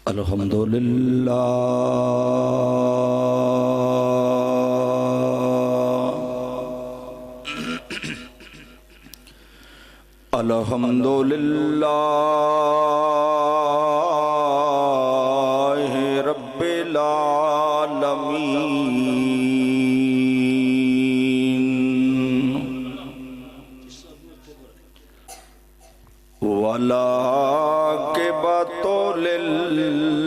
الحمدللہ الحمدللہ رب العالمین والعاقبۃ للمتقین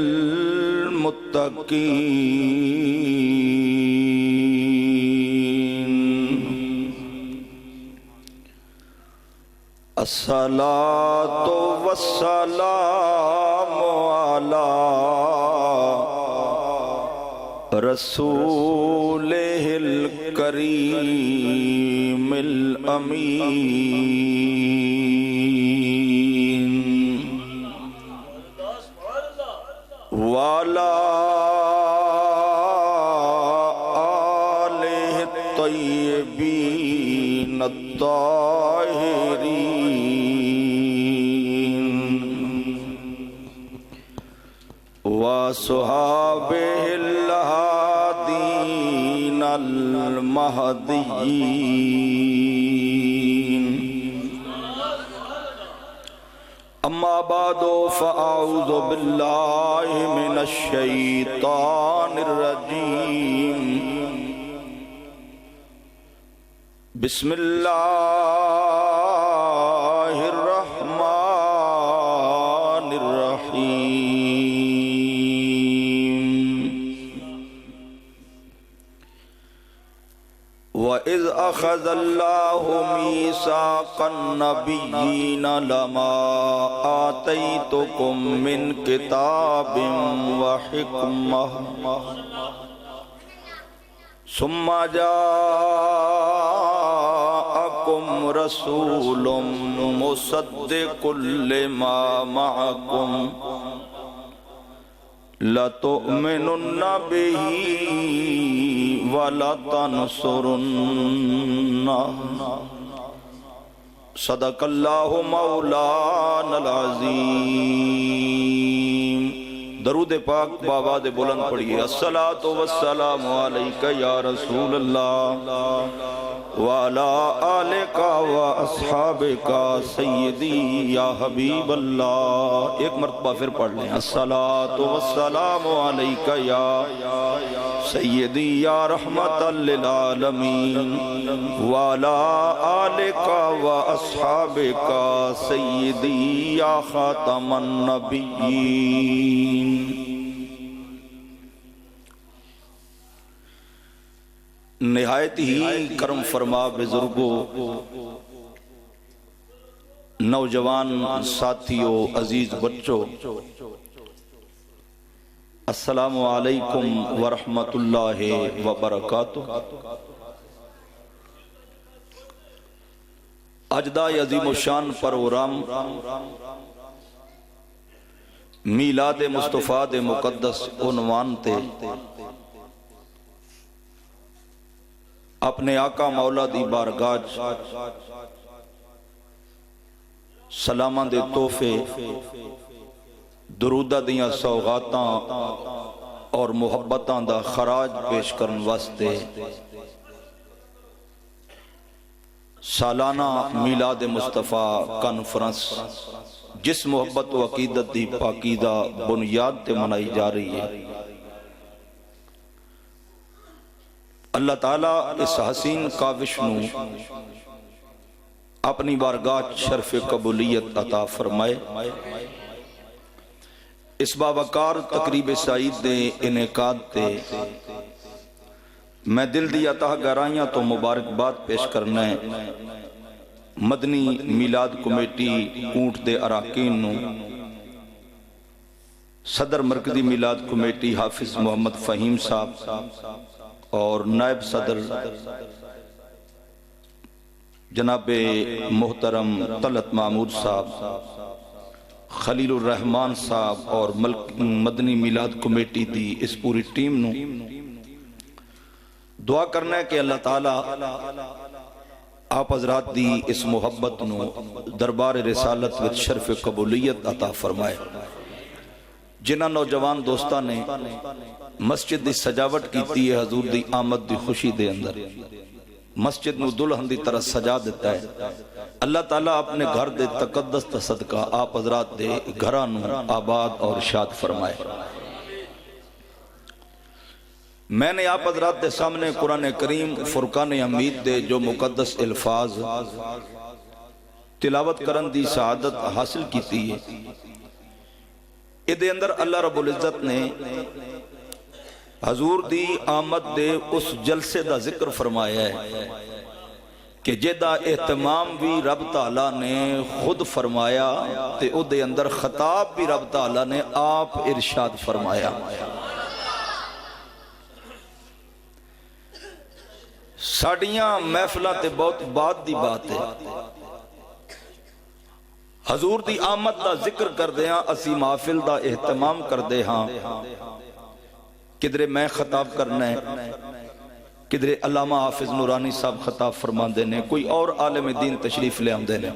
الصلاۃ والسلام علی رسولہ الکریم الامین وعلی آلہ الطیبین الطاہرین وصحابہ الہادین المہدیین اما بعد فاعوذ باللہ من الشیطان الرجیم بسم اللہ الرحمن الرحیم وَإِذْ أَخَذَ اللَّهُ مِيثَاقَ النَّبِيِّينَ لَمَا آتَيْتُكُم مِّن كِتَابٍ وَحِكْمَةٍ ثُمَّ جَاءَكُمْ رَسُولٌ مُصَدِّقٌ لِّمَا مَعَكُمْ لَتُؤْمِنُنَّ بِهِ وَلَتَنْصُرُنَّهُ صدق اللہ مولانا العظیم۔ درود پاک بآباد بلند پڑھیے۔ الصلاۃ والسلام علیک یا رسول اللہ وعلی آلک واصحابک سیدی یا حبیب اللہ۔ ایک مرتبہ پھر پڑھ لیں۔ الصلاۃ والسلام علیک یا سیدی یا رحمت للعالمین وعلی آلک واصحابک سیدی یا خاتم النبیین۔ نہایت ہی کرم فرما بزرگوں، نوجوان ساتھیوں، عزیز بچوں، السلام علیکم ورحمۃ اللہ وبرکاتہ۔ اجدا عظیم الشان پروگرام میلاد مصطفیٰ دے مقدس عنوان تے اپنے آقا مولا دی بارگاہ سلاماں دے تحفے، درودہ دیاں سوغاتاں اور محبتاں دا خراج پیش کرن واسطے سالانہ میلاد مصطفیٰ کانفرنس جس محبت و عقیدت دی پاکیزہ بنیاد تے منائی جا رہی ہے، اللہ تعالیٰ اس حسین کاوش نو اپنی بارگاہ شرف قبولیت عطا فرمائے۔ اس باوقار تقریب سعید دے انعقاد تے میں دل دی عطا گرائیاں تو مبارکباد پیش کرنا ہے مدنی میلاد کمیٹی اونٹ دے اراکین نو، صدر مرکزی میلاد کمیٹی حافظ محمد فہیم صاحب اور نائب صدر جناب محترم طلعت محمود صاحب، خلیل الرحمان صاحب اور مدنی میلاد کمیٹی دی اس پوری ٹیم نو دعا کرنا ہے کہ اللہ تعالیٰ آپ حضرات دی اس محبت نو دربار رسالت وچ شرف قبولیت عطا فرمائے۔ جنہاں نوجوان دوستاں نے مسجد دی سجاوٹ کیتی ہے حضور دی آمد دی خوشی دے اندر، مسجد نو دلہن دی طرح سجا دیتا ہے، اللہ تعالیٰ اپنے گھر دے تقدس تا صدقہ آپ حضرات دے گھراں نو آباد اور شاد فرمائے۔ میں نے آپ حضرات دے سامنے قرآن کریم فرقان حمید دے جو مقدس الفاظ تلاوت کرن دی سعادت حاصل کیتی ہے، ادھے اندر اللہ رب العزت نے حضور دی آمد دے اس جلسے دا ذکر فرمایا ہے کہ جیدہ اہتمام بھی رب تعالیٰ نے خود فرمایا تے او دے اندر خطاب بھی رب تعالیٰ نے آپ ارشاد فرمایا۔ ساڑیاں محفلہ تے بہت بعد دی بات ہے، حضور دی آمد دا ذکر کر دے ہاں، اسی محفل دا اہتمام کر دے ہاں، کدھرے میں خطاب کرنا ہے، کدھرے علامہ حافظ نورانی صاحب خطاب فرما دینے، کوئی اور عالم دین تشریف لے آن دینے،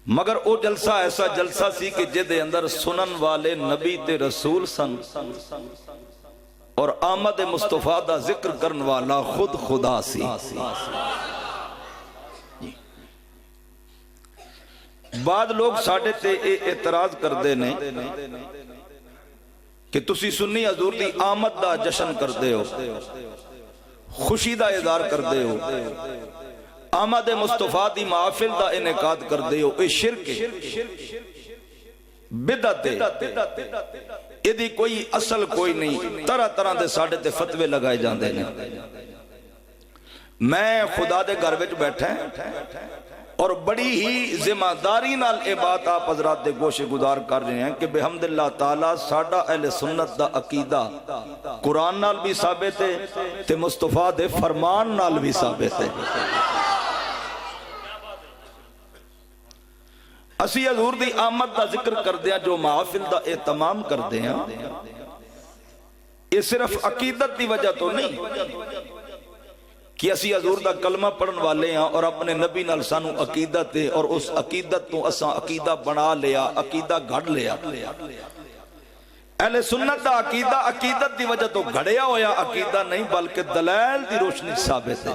مگر او جلسہ ایسا جلسہ سی کہ جدے اندر سنن والے نبی تے رسول سن اور آمد مصطفیٰ دا ذکر کرن والا خود خدا سی۔ بعد لوگ ساڑھے تے اعتراض کر دینے کہ تسی سنی حضور دی آمد دا جشن کر دے ہو، خوشی دا اظہار کر دے ہو، آمد مصطفیٰ دی محافل دا انعقاد کر دے ہو، اے شرک بدعت ہے، یہ کوئی اصل کوئی نہیں، طرح طرح دے ساڑھے تے فتوے لگائے جان دے نہیں۔ میں خدا دے گھر وچ بیٹھا ہے اور بڑی ہی ذمہ داری نال اے بات آپ حضرات دے گوشے گزار کر رہے ہیں کہ بحمد اللہ تعالیٰ ساڑھا اہل سنت دا عقیدہ قرآن نال بھی ثابت ہے تے مصطفیٰ دے فرمان نال بھی ثابت ہے۔ اسی حضور دی آمد دا ذکر کر دیا، جو محافل دا اہتمام کر دیا، یہ صرف عقیدت دی وجہ تو نہیں کہ اسی حضور دا کلمہ پڑھن والے ہیں اور اپنے نبی نال سانو عقیدت ہے اور اس عقیدت تو اساں عقیدہ بنا لیا، عقیدہ گھڑ لیا۔ اہل سنت دا عقیدہ عقیدت دی وجہ تو گھڑیا ہویا عقیدہ نہیں، بلکہ دلائل دی روشنی ثابت ہے۔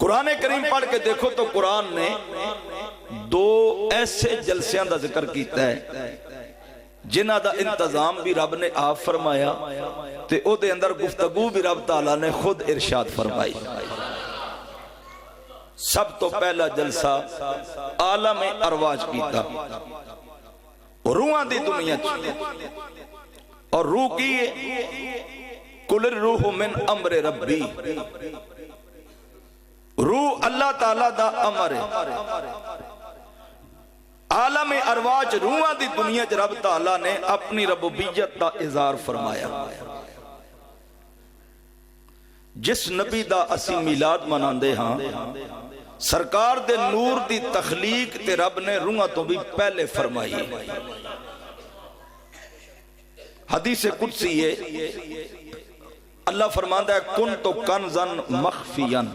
قرآن کریم پڑھ کے دیکھو تو قرآن نے دو ایسے جلسیاں دا ذکر کیتا ہے جنہ دا انتظام بھی رب نے آپ فرمایا تے او دے اندر گفتگو بھی رب تعالیٰ نے خود ارشاد فرمائی۔ سب تو پہلا جلسہ عالم ارواج کیتا، روحاں دی دنیا اور روح کی قل الروح من امر ربی، روح اللہ تعالیٰ دا امر ہے۔ عالم ارواج روحاں دی دنیا جب رب تعالیٰ نے اپنی ربوبیت دا اظہار فرمایا۔ جس نبی دا اسی میلاد مناندے ہاں، سرکار دے نور دی تخلیق تے رب نے روحاں تو بھی پہلے فرمائی۔ حدیث قدسی ہے، اللہ فرماندہ ہے کنتو کنزن مخفیاً،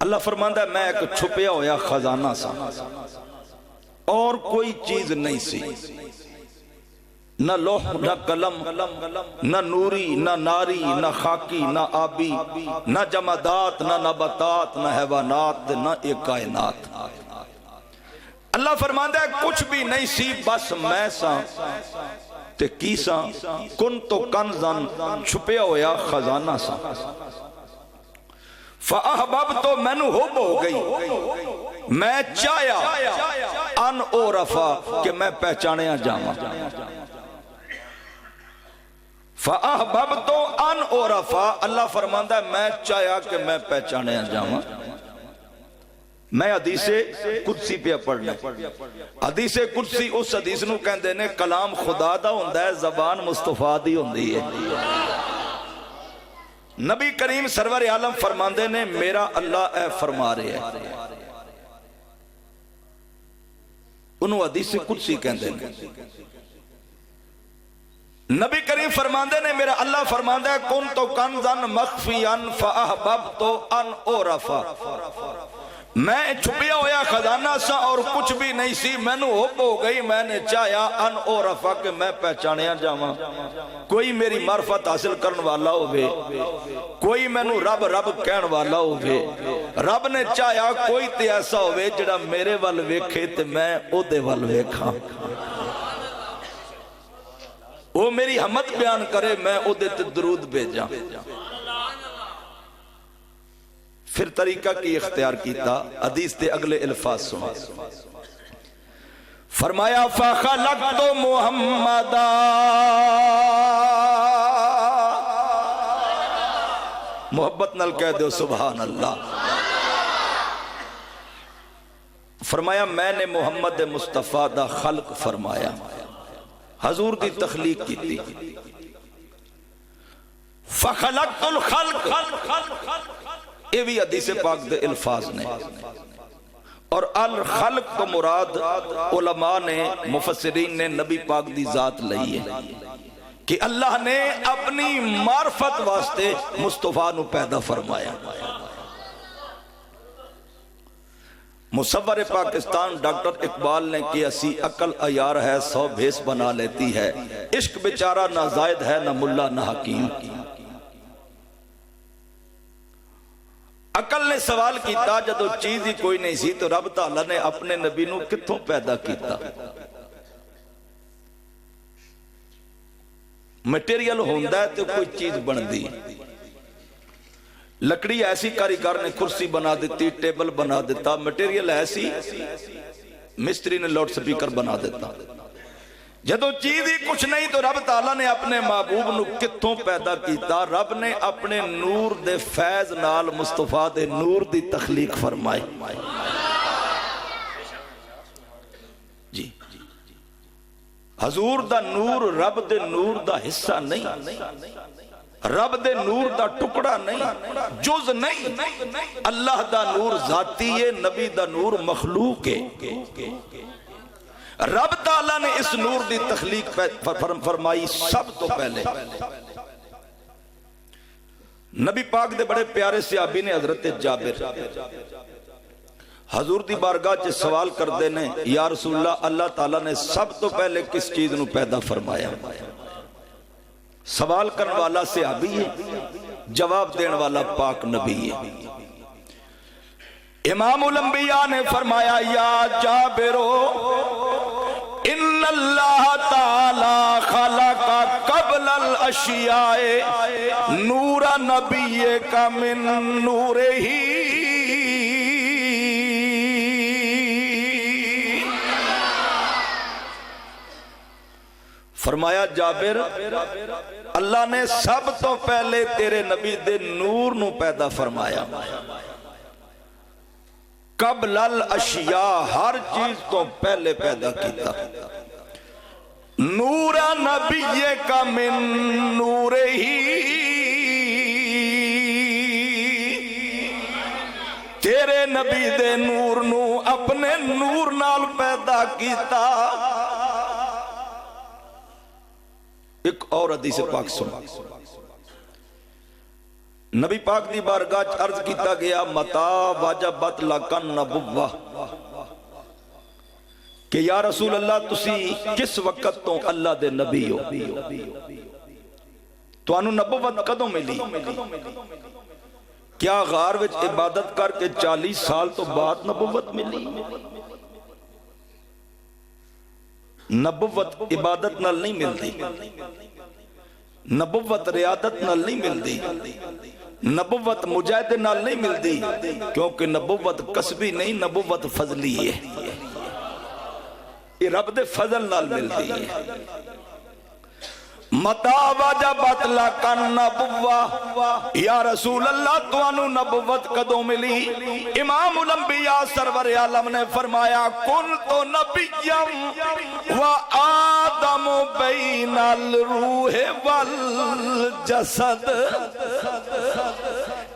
اللہ فرماندہ ہے میں ایک چھپیا ہویا خزانہ سا، اور کوئی چیز نہیں سی، نہ لوح نہ قلم نہ نوری نہ ناری نہ خاکی نہ آبی نہ جمادات نہ نباتات نہ حیوانات نہ ایک کائنات۔ اللہ فرماندہ ہے کچھ بھی نہیں سی، بس میں سا تے کی سا، کن تو کنزن چھپیا ہویا خزانہ سا، فَأَحْبَبْ تو میں نو حب ہو گئی، میں چاہیا ان او رفا کہ میں پہچانیا جاما، فَأَحْبَبْ تو ان او رفا، اللہ فرماندہ ہے میں چاہیا کہ میں پہچانیا جاما۔ میں حدیث قدسی پہ پڑھنا، حدیث قدسی اس حدیث نو کہندے نے کلام خدا دا ہوندہ ہے، زبان مصطفیٰ دی ہوندی ہے۔ نبی کریم سرور عالم فرماندے نے میرا اللہ اے فرما رہے ہیں، انہوں حدیث قدسی کہندے نے۔ نبی کریم فرماندے نے میرا اللہ فرماندہ ہے کن تو کنزن مخفیاً فاحببت ان اعرف، میں چھپیا ہویا خزانہ سا اور کچھ بھی نہیں سی، میں نو حب ہو گئی، میں نے چاہیا ان او رفا کہ میں پہچانیا جاواں، کوئی میری معرفت حاصل کرن والا ہوئے، کوئی میں نو رب رب کہن والا ہوئے، رب نے چاہیا کوئی تے ایسا ہوئے جڑا میرے وال ویکھے تے میں او دے وال ویکھاں، وہ میری حمد بیان کرے میں او دے تے درود بھیجاں۔ پھر طریقہ کی اختیار کیتا، حدیث دے اگلے الفاظ سنا، فرمایا فَخَلَقْتُ مُحَمَّدًا، محبت نال کہہ دو سبحان اللہ، فرمایا میں نے محمد مصطفیٰ دا خلق فرمایا، حضور دی تخلیق کی تھی، فَخَلَقْتُ الْخَلْقِ، یہ بھی حدیث پاک دے الفاظ نے، اور الخلق کو مراد علماء نے مفسرین نے نبی پاک دی ذات لئی ہے کہ اللہ نے اپنی معرفت واسطے مصطفیٰ نو پیدا فرمایا۔ مصور پاکستان ڈاکٹر اقبال نے کہ اسی عقل عیار ہے 100 بھیس بنا لیتی ہے، عشق بیچارہ نہ زائد ہے نہ ملا نہ حکیم۔ عقل نے سوال کیتا جدو چیز ہی کوئی نہیں سی تو رب تعالیٰ نے اپنے نبی نو کتوں پیدا کیتا؟ میٹیریل ہوندہ ہے تو کوئی چیز بن دی، لکڑی ایسی کاریگر نے کرسی بنا دیتی، ٹیبل بنا دیتا، میٹیریل ایسی مستری نے لاؤڈ سپیکر بنا دیتا، جدو چیز ہی کچھ نہیں تو رب تعالیٰ نے اپنے محبوب نو کتوں پیدا کیتا؟ رب نے اپنے نور دے فیض نال مصطفیٰ دے نور دی تخلیق فرمائی۔ جی حضور دا نور رب دے نور دا حصہ نہیں، رب دے نور دا ٹکڑا نہیں، جز نہیں، اللہ دا نور ذاتی ہے، نبی دا نور مخلوق ہے۔ رب تعالیٰ نے اس نور دی تخلیق فرمائی سب تو پہلے۔ نبی پاک دے بڑے پیارے صحابی نے حضرت جابر حضور دی بارگاہ چے سوال کر دینے، یا رسول اللہ اللہ تعالیٰ نے سب تو پہلے کس چیز نو پیدا فرمایا؟ سوال کرنے والا صحابی ہے، جواب دین والا پاک نبی ہے۔ امام الانبیاء نے فرمایا یا جابرو ان اللہ تعالی خلق قبل الاشیاء نور نبی کا من نور ہی، فرمایا جابر اللہ نے سب تو پہلے تیرے نبی دے نور نو پیدا فرمایا، قبل الاشیاء ہر چیز تو پہلے پیدا کیتا، نور نبی کا من نور ہی، تیرے نبی دے نور نو اپنے نور نال پیدا کیتا۔ ایک اور حدیث پاک سنا، نبی پاک دی بارگاہ عرض کیتا گیا متا واجبت لکن نبوہ، کہ یا رسول اللہ تسی کس وقت تو اللہ دے نبی ہو، تو انہوں نبوت کدوں ملی؟ کیا غار وچ عبادت کر کے 40 سال تو بعد نبوت ملی؟ نبوت عبادت نال نہیں ملتی، نبوت ریادت نال نہیں ملتی، نبوت مجاہدے نال نہیں ملتی، کیونکہ نبوت کسبی نہیں، نبوت فضلی ہے، یہ رب دے فضل نال ملتی ہے۔ متا وجبت لکن نبوہ، یا رسول اللہ تو انو نبوت کدوں ملی؟ امام الانبیاء سرور عالم نے فرمایا کنت نبیم و آدم بین الروح والجسد،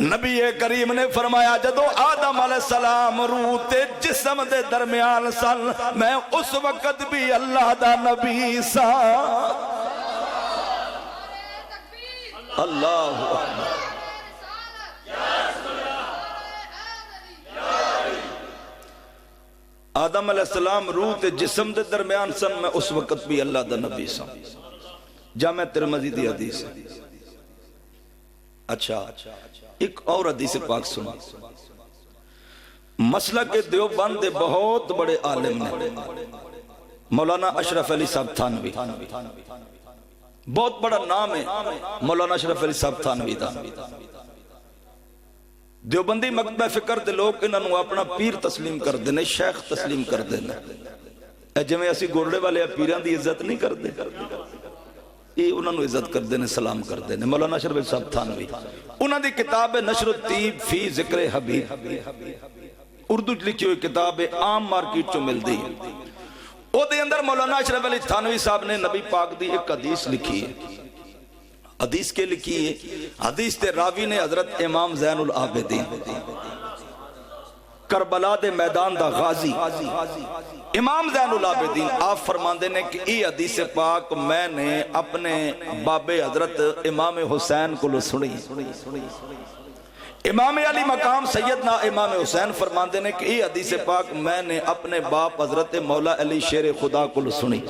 نبی کریم نے فرمایا جدو آدم علیہ السلام روح تے جسم دے درمیان سن، میں اس وقت بھی اللہ دا نبی سا۔ اللہ آدم علیہ السلام روح تے جسم دے درمیان سن، میں اس وقت بھی اللہ دا نبی سا. جامع ترمذی دی حدیث ہے. اچھا ایک اور حدیث پاک سنا. مسلک دیوبند دے بہت بڑے عالم نے مولانا اشرف علی صاحب تھانوی، بہت بڑا نام ہے مولانا اشرف علی صاحب تھانوی دا. دیوبندی مکتبہ فکر دے لوگ انہوں اپنا پیر تسلیم کر دینے، شیخ تسلیم کر دینے. جمیں اسی گوڑے والے پیران دی عزت نہیں کر دے، یہ انہوں نے عزت کر دینے، سلام کر دینے. مولانا اشرف علی صاحب تھانوی انہوں دی کتاب نشر الطیب فی ذکر حبیب، اردو لکھی ہوئی کتاب عام مارکیٹ چو مل دی. او دے اندر مولانا اشرف علی تھانوی صاحب نے نبی پاک دی ایک حدیث لکھی ہے. حدیث کے لکھی ہے؟ حدیث تے راوی نے حضرت امام زین العابدین، کربلا دے میدان دا غازی امام زین العابدین. آپ فرماندے نے کہ یہ حدیث پاک میں نے اپنے بابے حضرت امام حسین کو سنی. امام علی مقام سیدنا امام حسین فرماندے نے کہ یہ حدیث پاک میں نے اپنے باپ حضرت مولا علی شیر خدا کو سنی.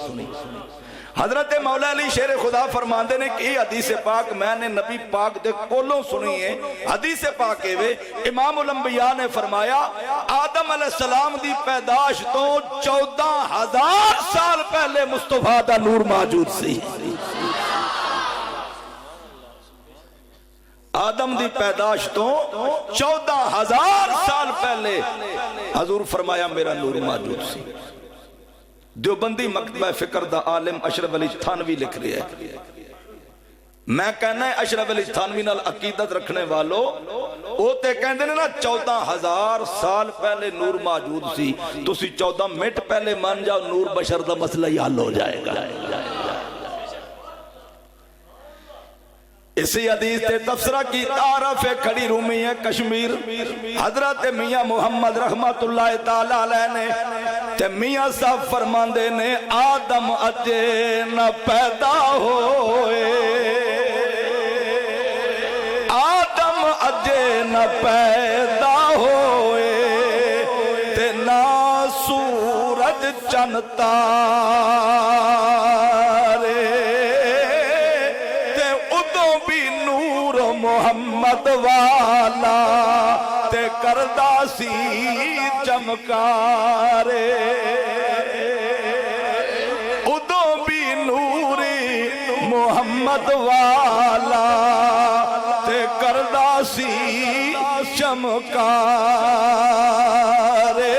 حضرت مولا علی شیر خدا فرماندے نے کہ یہ حدیث پاک میں نے نبی پاک دے کولوں سنی ہے. حدیث پاک ہے امام الانبیاء نے فرمایا آدم علیہ السلام دی پیدائش تو 14,000 سال پہلے مصطفیٰ دا نور موجود سی. آدم دی پیدائش تو 14,000 سال پہلے حضور فرمایا میرا نور موجود سی. دیوبندی مکتبہ فکر دا عالم اشرف علی تھانوی لکھ رہے ہیں. میں کہنا ہے اشرف علی تھانوی نال عقیدت رکھنے والو او تے کہندے نے نا 14,000 سال پہلے نور موجود سی. تسی 14 منٹ پہلے مان جاؤ نور بشر دا مسئلہ ہی حل ہو جائے گا. اسی حدیث تے تفسرہ کی تعارف کھڑی رومی ہے کشمیر. حضرت میاں محمد رحمت اللہ تعالیٰ علیہ نے تے میاں صاحب فرماندے نے آدم اجے نہ پیدا ہوئے، آدم اجے نہ پیدا ہوئے تے نہ سورج چن تارے محمد والا تے کردہ سی چمکارے. ادو بھی نوری محمد والا تے کردہ سی چمکارے.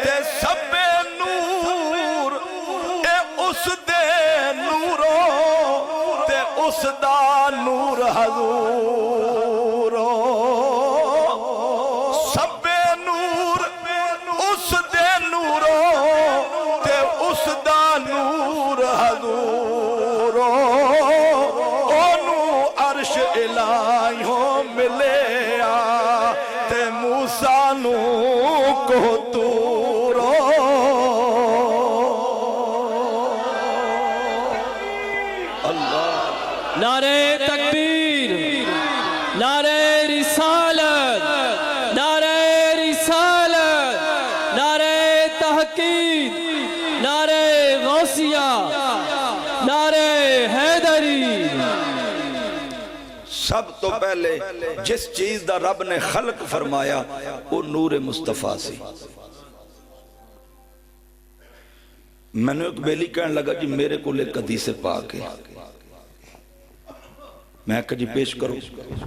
تے سب نور اے اس دے نوروں تے اس دا نور حضور. سب نور اس دے نوروں تے اس دا نور حضور. اونو عرش الہیوں ملیا تے موسیٰ نو کو تورو. نعرہ تکبیر، نعرہ رسالت، نعرہ رسالت، نعرہ تحقیق، نعرہ غوثیہ، نعرہ حیدری. سب تو پہلے جس چیز دا رب نے خلق فرمایا وہ نور مصطفیٰ سی. میں نے ایک بیلی کہنے لگا جی میرے کو لے حدیث پاک ہے. میں کہا جی پیش کرو،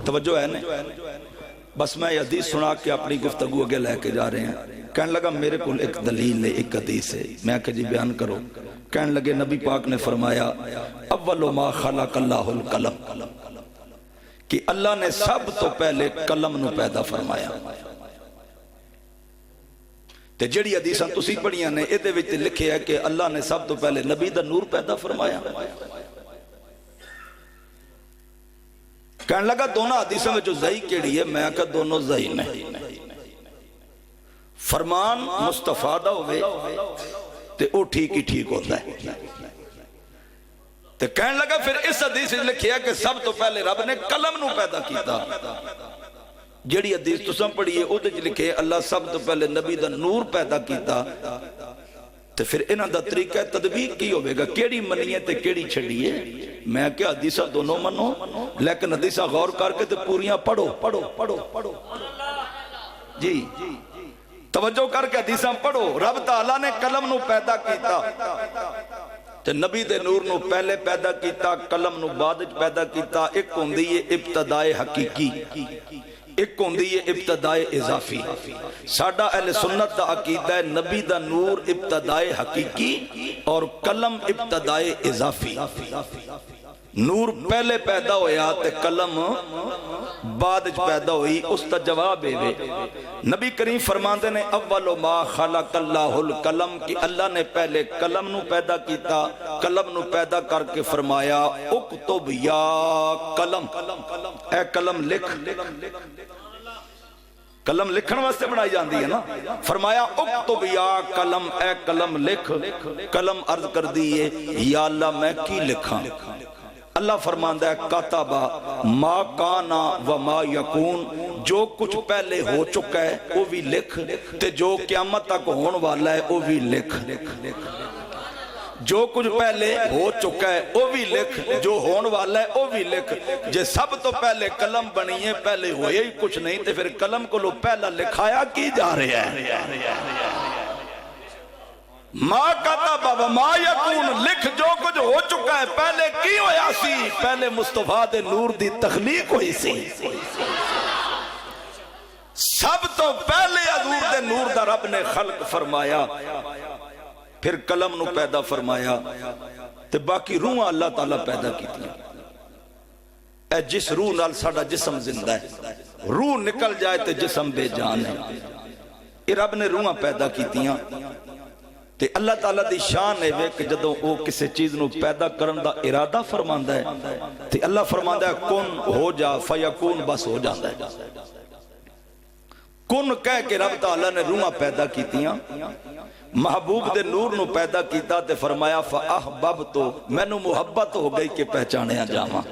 توجہ ہے نا. بس میں یہ حدیث سنا کے اپنی گفتگو اگے لے کے جا رہے ہیں. کہنے لگا میرے کو ایک دلیل ہے، ایک حدیث ہے. میں کہا جی بیان کرو. کہنے لگے نبی پاک نے فرمایا اول ما خلق اللہ القلم، کہ اللہ نے سب تو پہلے قلم نو پیدا فرمایا. تے جڑی حدیثاں تسی پڑھیاں نے اے دے وچ لکھے ہے کہ اللہ نے سب تو پہلے نبی دا نور پیدا فرمایا. کہنے لگا دونوں حدیثوں میں جو زہی کیڑی ہے؟ میں کہا دونوں زہی نہیں. فرمان مصطفیٰ دا ہوئے تے او ٹھیک ہی ٹھیک ہوتا ہے. تے کہنے لگا پھر اس حدیث میں لکھیا کہ سب تو پہلے رب نے قلم نو پیدا کیتا. جیڑی حدیث تساں پڑھی ہے اودے وچ لکھے اللہ سب تو پہلے نبی دا نور پیدا کیتا تے پھر انہاں دا طریقہ تدبیر کی ہوے گا کیڑی منیے تے کیڑی چھڈیے میں کہ حدیثاں دونوں منو لیکن حدیثاں غور کر کے تے پوریاں پڑھو جی توجہ کر کے حدیثاں پڑھو رب تعالیٰ نے قلم نو پیدا کیتا تے نبی دے نور نو پہلے پیدا کیتا قلم نو بعد وچ پیدا کیتا ایک ہوندی ہے ابتدائے حقیقی ایک ہوندی ہے ابتدائے اضافی ساڈا اہل سنت دا عقیدہ ہے نبی دا نور ابتدائے حقیقی اور قلم ابتدائے اضافی نور پہلے پیدا ہویا تے قلم بعد پیدا ہوئی اس تا جواب ہے نبی کریم فرماندے نے اول ما خلق اللہ القلم کہ اللہ نے پہلے قلم نو پیدا کیتا قلم نو پیدا کر کے فرمایا اکتب یا قلم اے قلم لکھ قلم لکھن واسطے بنائی جاندی ہے نا فرمایا اکتب یا قلم اے قلم لکھ قلم عرض کر دیئے یا اللہ میں کی لکھاں اللہ فرماندہ ہے کاتبہ ما کانا و ما یکون جو کچھ پہلے ہو چکا ہے وہ بھی لکھ تے جو قیامت تک ہون والا ہے وہ بھی لکھ جو کچھ پہلے ہو چکا ہے وہ بھی لکھ جو ہون والا ہے وہ بھی لکھ جے سب تو پہلے قلم بنی ہے پہلے ہوئے ہی کچھ نہیں تے پھر قلم کو لو پہلا لکھایا کی جا رہے ہیں ما کتب و ما یکون لکھ جو کچھ ہو چکا ہے پہلے کی ہویا سی پہلے مصطفیٰ دے نور دی تخلیق ہوئی سی سب تو پہلے حضور دے نور دا رب نے خلق فرمایا پھر قلم نو پیدا فرمایا تے باقی روح اللہ تعالیٰ پیدا کی اے جس روح نال ساڑا جسم زندہ ہے روح نکل جائے تے جسم بے جان ہے یہ رب نے روحاں پیدا کی تیاں تے اللہ تعالیٰ دی شان ہے کہ جدوں وہ کسی چیز نو پیدا کرن دا ارادہ فرماندہ ہے تے اللہ فرماندہ ہے کن ہو جا فیکون بس ہو جاندہ ہے کن کہہ کے رب تعالیٰ نے روحاں پیدا کیتیاں محبوب دے نور نو پیدا کیتا تے فرمایا فاحببتو میں نو محبت ہو گئی کہ پہچانے جاواں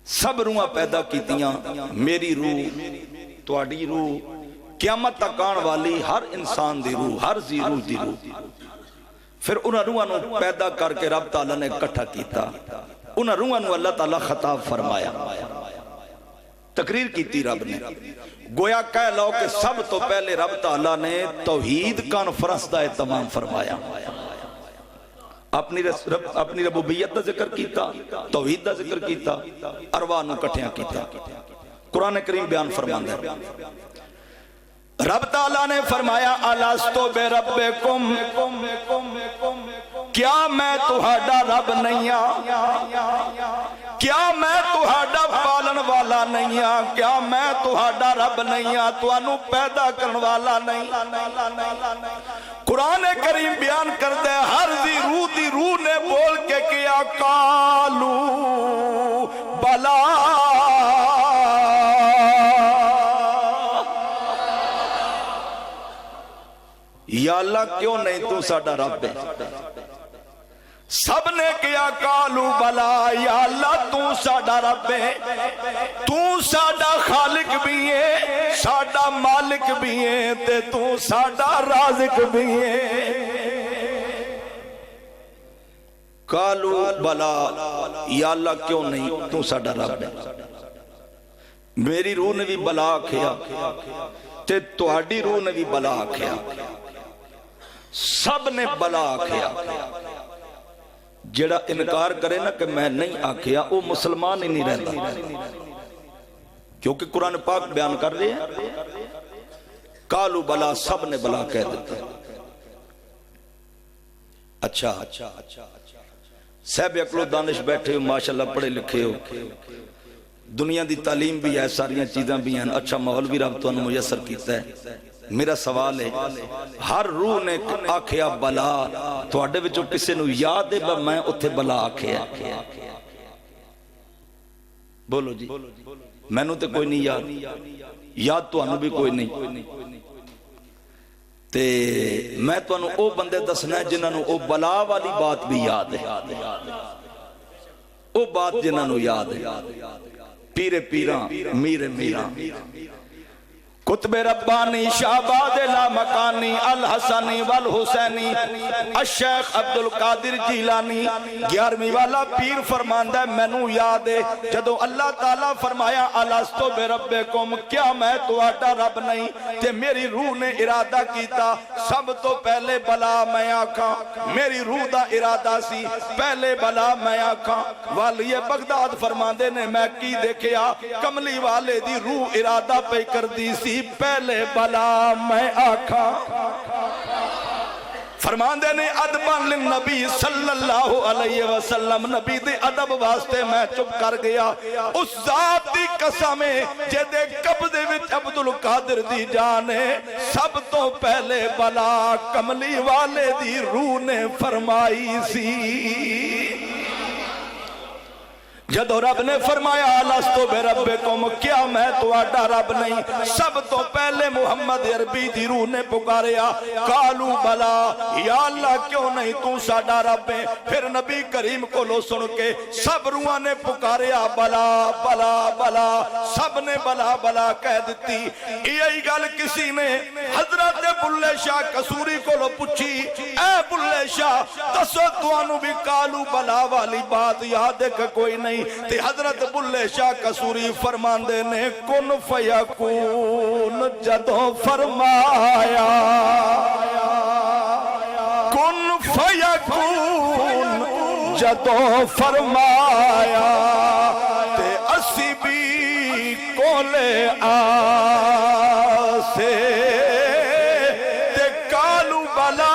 سب روحاں پیدا کیتیاں میری روح تواڈی روح قیامت تک آن والی ہر انسان دی روح ہر زی روح دی روح پھر انہاں روحاں نو پیدا کر کے رب تعالیٰ نے اکٹھا کیتا انہاں روحاں نو اللہ تعالیٰ خطاب فرمایا تقریر کیتی رب نے گویا کہہ لو کہ سب تو پہلے رب تعالیٰ نے توحید کانفرنس دا اہتمام فرمایا اپنی ربوبیت دا ذکر کیتا توحید دا ذکر کیتا ارواح نو کٹھیاں کیتا قرآن کریم بیان فرماندہ ہے رب تعالیٰ نے فرمایا الستو بے ربکم کیا میں تہاڈا رب نہیں کیا میں تہاڈا پالن والا نہیں کیا میں تہاڈا رب نہیں تانوں پیدا کرن والا نہیں قرآن کریم بیان کرتا ہے ہر دی روح نے بول کے کیا قالو بلا یا اللہ کیوں نہیں تو ساڈا رب ہے سب نے کیا قالو بلا یا اللہ تو ساڈا رب ہے تو ساڈا خالق بھی ہے ساڈا مالک بھی ہے تے تو ساڈا رازق بھی ہے قالو بلا یا اللہ کیوں نہیں تو ساڈا رب ہے میری روح نے بھی بلا آکھیا تے تہاڈی روح نے بھی بلا آکھیا سب نے بلا آکھیا جڑا انکار کرے نا کہ میں نہیں آکھیا وہ مسلمان ہی نہیں رہتا کیونکہ قرآن پاک بیان کر رہے ہیں کالو بلا سب نے بلا کہہ دیتا اچھا صاحب عقل و دانش بیٹھے ہو ماشاءاللہ پڑھے لکھے ہو دنیا دی تعلیم بھی ہے ساریاں چیزاں بھی ہیں اچھا ماحول بھی رب تو میسر کیتا ہے میرا سوال ہے ہر روح نے آکھیا بلا تواڈے وچوں کسے نو یاد ہے میں اتھے بلا آکھیا بولو جی میں نو تے کوئی نہیں یاد تو انو بھی کوئی نہیں تے میں تو انو او بندے دسنا ہے جنہاں نو او بلا والی بات بھی یاد ہے او بات جنہاں نو یاد ہے پیر پیران میر میران قطب ربانی شہباد لا مکانی الحسنی والحسینی الشیخ عبدالقادر جیلانی 11ویں والا پیر فرماندہ ہے مینوں یاد ہے جدو اللہ تعالیٰ فرمایا الستو بربکم کیا میں تہاڈا رب نہیں تے میری روح نے ارادہ کیتا سب تو پہلے بلا میں آکھاں میری روح دا ارادہ سی پہلے بلا میں آکھاں والی بغداد فرماندے نے میں کی دیکھیا کملی والے دی روح ارادہ پہ کر دی سی پہلے بلا میں آکھا فرماندے نے ادبان للنبی صلی اللہ علیہ وسلم نبی دے ادب واسطے میں چپ کر گیا اس ذات دی قسم جدے قبضے وچ عبدالقادر دی جانے سب تو پہلے بلا کملی والے دی روح نے فرمائی سی جدو رب نے فرمایا الستو بربکم کیا میں تہاڈا رب نہیں سب تو پہلے محمد عربی دی روح نے پکاریا قالو بلا یا اللہ کیوں نہیں تو ساڈا رب ہے پھر نبی کریم کو لو سن کے سب روحاں نے پکاریا بلا بلا بلا سب نے بلا بلا کہہ دیتی یہی گل کسی نے حضرت بلے شاہ قصوری کو لو پوچھی اے بلے شاہ دسو توانو بھی قالو بلا والی بات یاد ہے کہ کوئی نہیں تے حضرت بلے شاہ قصوری فرماندے نے کن فیکون جدو فرمایا کن فیکون جدو فرمایا تے اسی بھی کولے آسے تے کالو بلا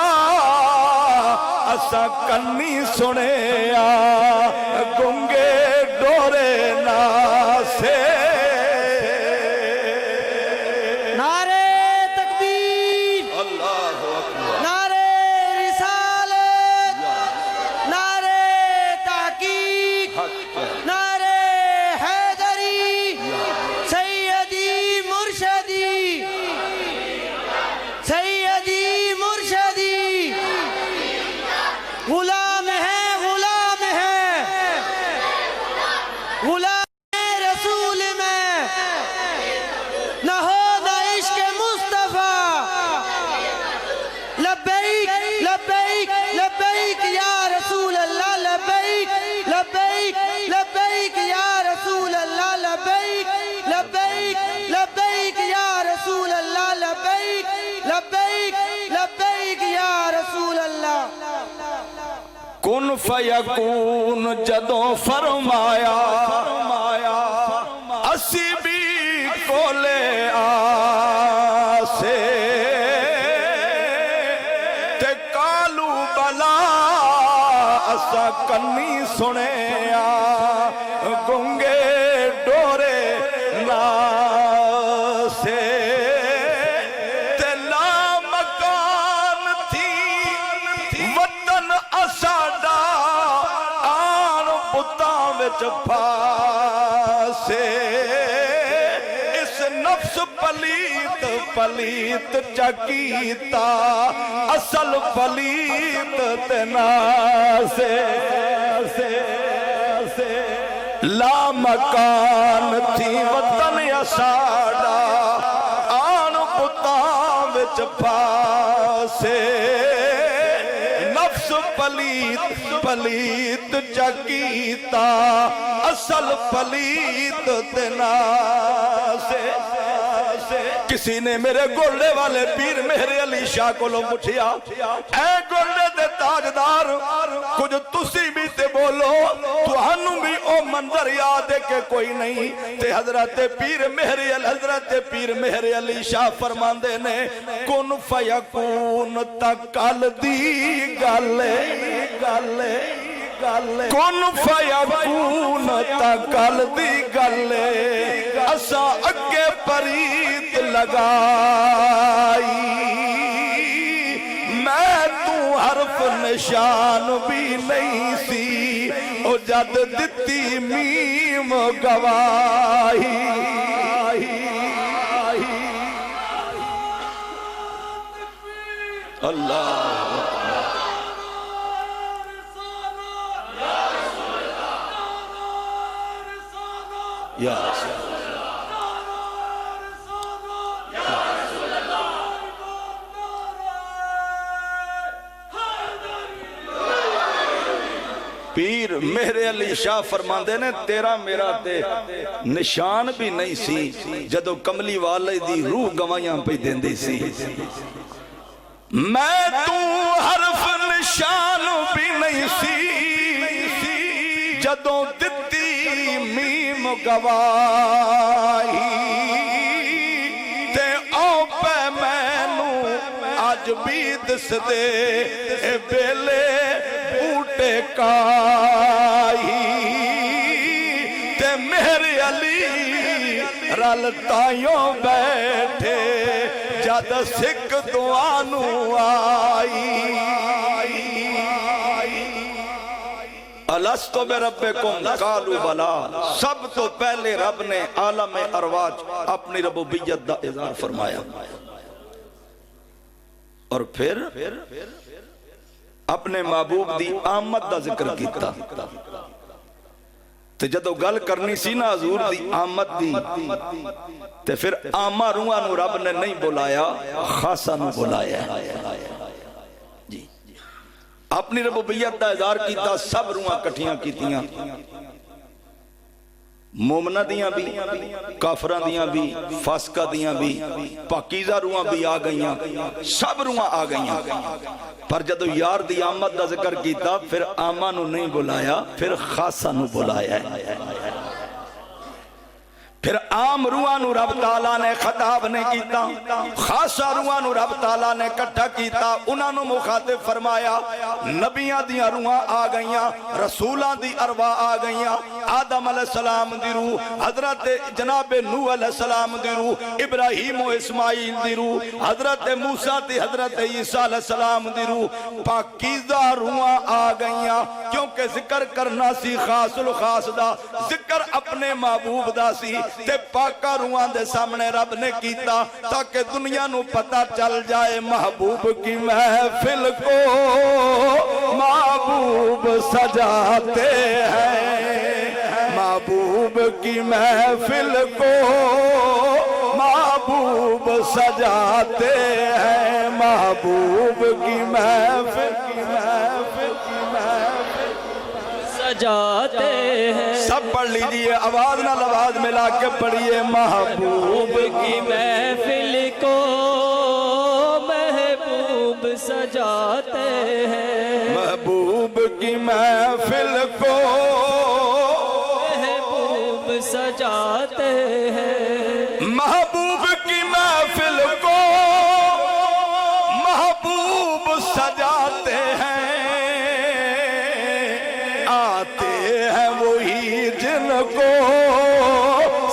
اسا کنی سنیا گنگے ڈورے ناسے نعرے تکبیر اللہ اکبر نعرے رسالت نعرے تحقیق نعرے حیدری سیدی مرشدی سیدی مرشدی غلام ہے غلام ہے غلام رسول میں نہ ہو نہ عشق مصطفیٰ لبیک لبیک لبیک یا رسول اللہ لبیک لبیک لبیک یا رسول اللہ لبیک لبیک لبیک یا رسول اللہ لبیک لبیک لبیک یا رسول اللہ کن فیکون جدو فرمایا اسی بھی کولے آسے تے کالو بلا اسا کنی سنیا گنگے ڈورے ناسے تے لا مکان تھی وطن اساڈا آن بتاں وچ پھاسے اس نفس پلیت پلیت چکیتا اصل پلیت تناسے لا مکان تھی وطن اساڈا آن بتاں وچ پھاسے نفس پلیت پلیت چکیتا اصل پلیت تناسے کسی نے میرے گولڈے والے پیر مہر علی شاہ کو لو پوچھیا اے گولڈے دے تاجدار کچھ تسی بھی تے بولو تہانوں بھی او منظر یاد ہے کہ کوئی نہیں تے حضرت پیر مہر علی شاہ فرماندے نے کن فیکون تکل دی گلے کن فیکون تکل دی گلے اسا اگے پریت لگائی میں تو حرف نشان بھی نہیں سی او جد دتی میم گواہی اللہ یا پیر میرے علی شاہ فرماندے نے تیرا میرا تے نشان بھی نہیں سی جدو کملی والے دی روح گوائیاں پہ دیندی سی میں تو حرف نشان بھی نہیں سی جدو دتی میم گواہی تے او پہ مینو آج بھی دس دے اے بیلے بوٹے کائی تے میرے علی رلتائیوں بیٹھے جد سکھ دعانو آئی الستو بربکم قالوا بلا سب تو پہلے رب نے عالم ارواح اپنی ربوبیت دا اظہار فرمایا اور پھر اپنے محبوب دی آمد دا ذکر کیتا تے جدو گل کرنی سی نا حضور دی آمد دی تے پھر آمہ روحاں نو رب نے نہیں بلایا خاصہ نو بلایا جی اپنی ربوبیت دا اظہار کیتا سب روحاں کٹھیاں کیتیاں مومنہ دیاں بھی کافرہ دیاں بھی فاسقہ دیاں بھی پاکیزہ روحاں بھی آ گئیاں سب روحاں آ گئیاں پر جدو یار دی آمد دا ذکر کیتا پھر آمہ نو نہیں بلایا پھر خاصہ نو بلایا پھر عام روحاں نو رب تعالیٰ نے خطاب نے کیتا خاصہ روحاں نو رب تعالیٰ نے کٹھا کیتا انہاں نو مخاطب فرمایا نبیاں دیاں روحاں آ گئیاں رسولاں دی ارواح آ گئیاں آدم علیہ السلام دی روح حضرت جناب نوح علیہ السلام دی روح ابراہیم و اسماعیل دی روح حضرت موسیٰ دی حضرت عیسیٰ علیہ السلام دی روح پاکیزہ روحاں آ گئیاں کیونکہ ذکر کرنا سی خاص الخاص دا ذکر اپنے محبوب دا سی تے پاکا روحاں دے سامنے رب نے کیتا تاکہ دنیا نو پتا چل جائے محبوب کی محفل کو محبوب سجاتے ہیں محبوب کی محفل کو محبوب سجاتے ہیں محبوب کی محفل سجاتے ہیں سب پڑھ لیجئے آواز نہ آواز ملا کے پڑھیے محبوب کی محفل کو محبوب سجاتے ہیں محبوب کی محفل کو محبوب سجاتے ہیں محبوب کی محفل کو محبوب سجاتے ہیں آتے ہیں وہی جن کو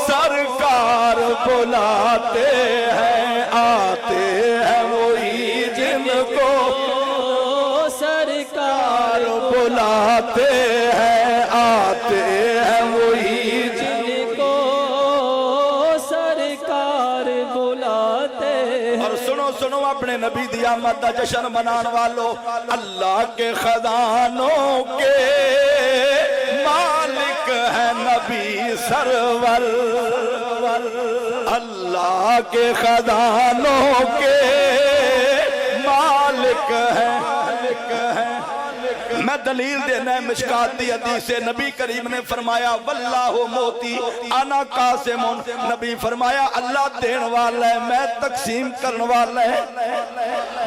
سرکار بلاتے ہیں آتے ہیں وہی جن کو سرکار بلاتے ہیں آتے ہیں وہی جن کو سرکار بلاتے ہیں اور سنو سنو اپنے نبی دی آمد دا جشن منان والو اللہ کے خزانوں کے مالک ہے نبی سرور اللہ کے خزانوں کے مالک ہے میں دلیل دینا ہے مشکات دی حدیث سے نبی کریم نے فرمایا واللہ موتی انا قاسمون نبی فرمایا اللہ دین والا ہے میں تقسیم کرن والا ہے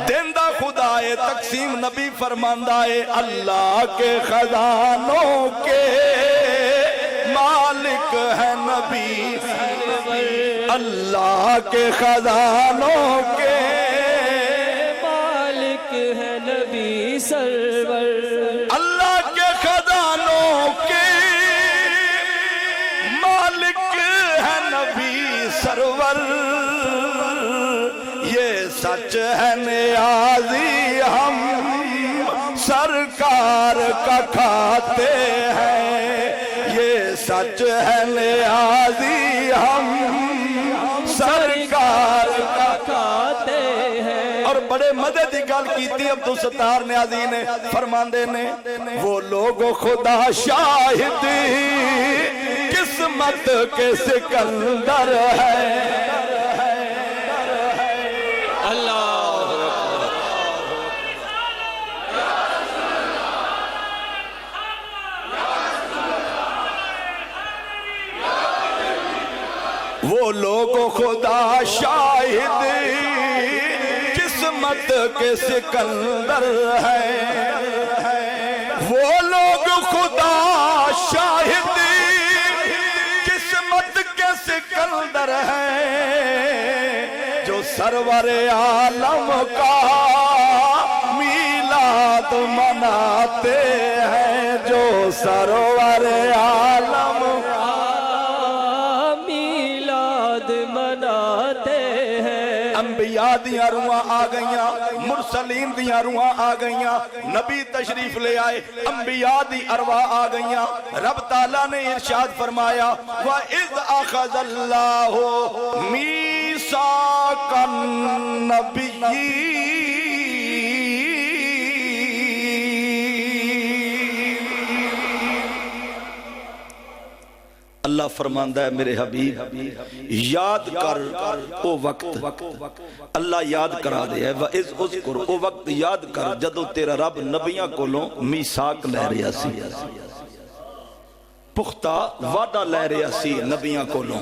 دین دا خدا ہے تقسیم نبی فرماندہ ہے اللہ کے خزانوں کے مالک ہے نبی اللہ کے خزانوں کے مالک ہے نبی سرور اللہ کے خزانوں کے مالک ہے نبی سرور یہ سچ ہے نیازی ہم سرکار کا کھاتے ہیں یہ سچ ہے نیازی ہم سرکار کا کھاتے ہیں اور بڑے مدد کی گل کیتی عبدالستار نیازی نے فرماندے نے وہ لوگ خدا شاہد قسمت کے سکندر ہے اللہ وہ لوگ خدا شاہد قسمت کے سکندر ہیں، وہ لوگ خدا شاہد قسمت کے سکندر ہیں، جو سرور عالم کا میلاد مناتے ہیں، جو سرور عالم میلاد مناتے ہیں۔ انبیاء دیاں روحاں آ گئیاں، مرسلین دیاں روحاں آ گئیاں، نبی تشریف لے آئے، انبیاء دی ارواح آ گئیاں۔ رب تعالیٰ نے ارشاد فرمایا وَإِذْ أَخَذَ اللَّهُ مِيثَاقَ النَّبِيِّينَ، اللہ فرماندہ ہے میرے حبیب یاد کر او وقت، اللہ یاد کرا دے ہے وَإِذْ اذْكُرْ، او وقت یاد کر جدو تیرا رب نبیاں کولوں میثاق لے رہا سی، پختہ وعدہ لے رہا سی نبیاں کولوں۔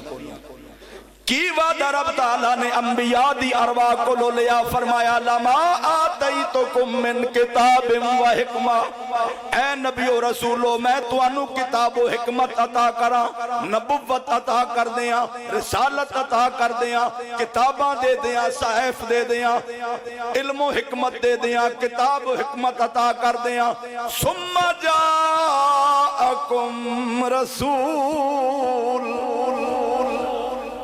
کی وعدہ رب تعالیٰ نے انبیاء دی ارواح کو لو لیا، فرمایا لما آتیتکم من کتاب و حکمہ، اے نبی و رسولو میں توانو کتاب و حکمت عطا کرا، نبوت عطا کر دیا، رسالت عطا کر دیا، کتاباں دے دیا، صحیف دے دیا، علم و حکمت دے دیا، کتاب و حکمت عطا کر دیا۔ ثم جاءکم رسول،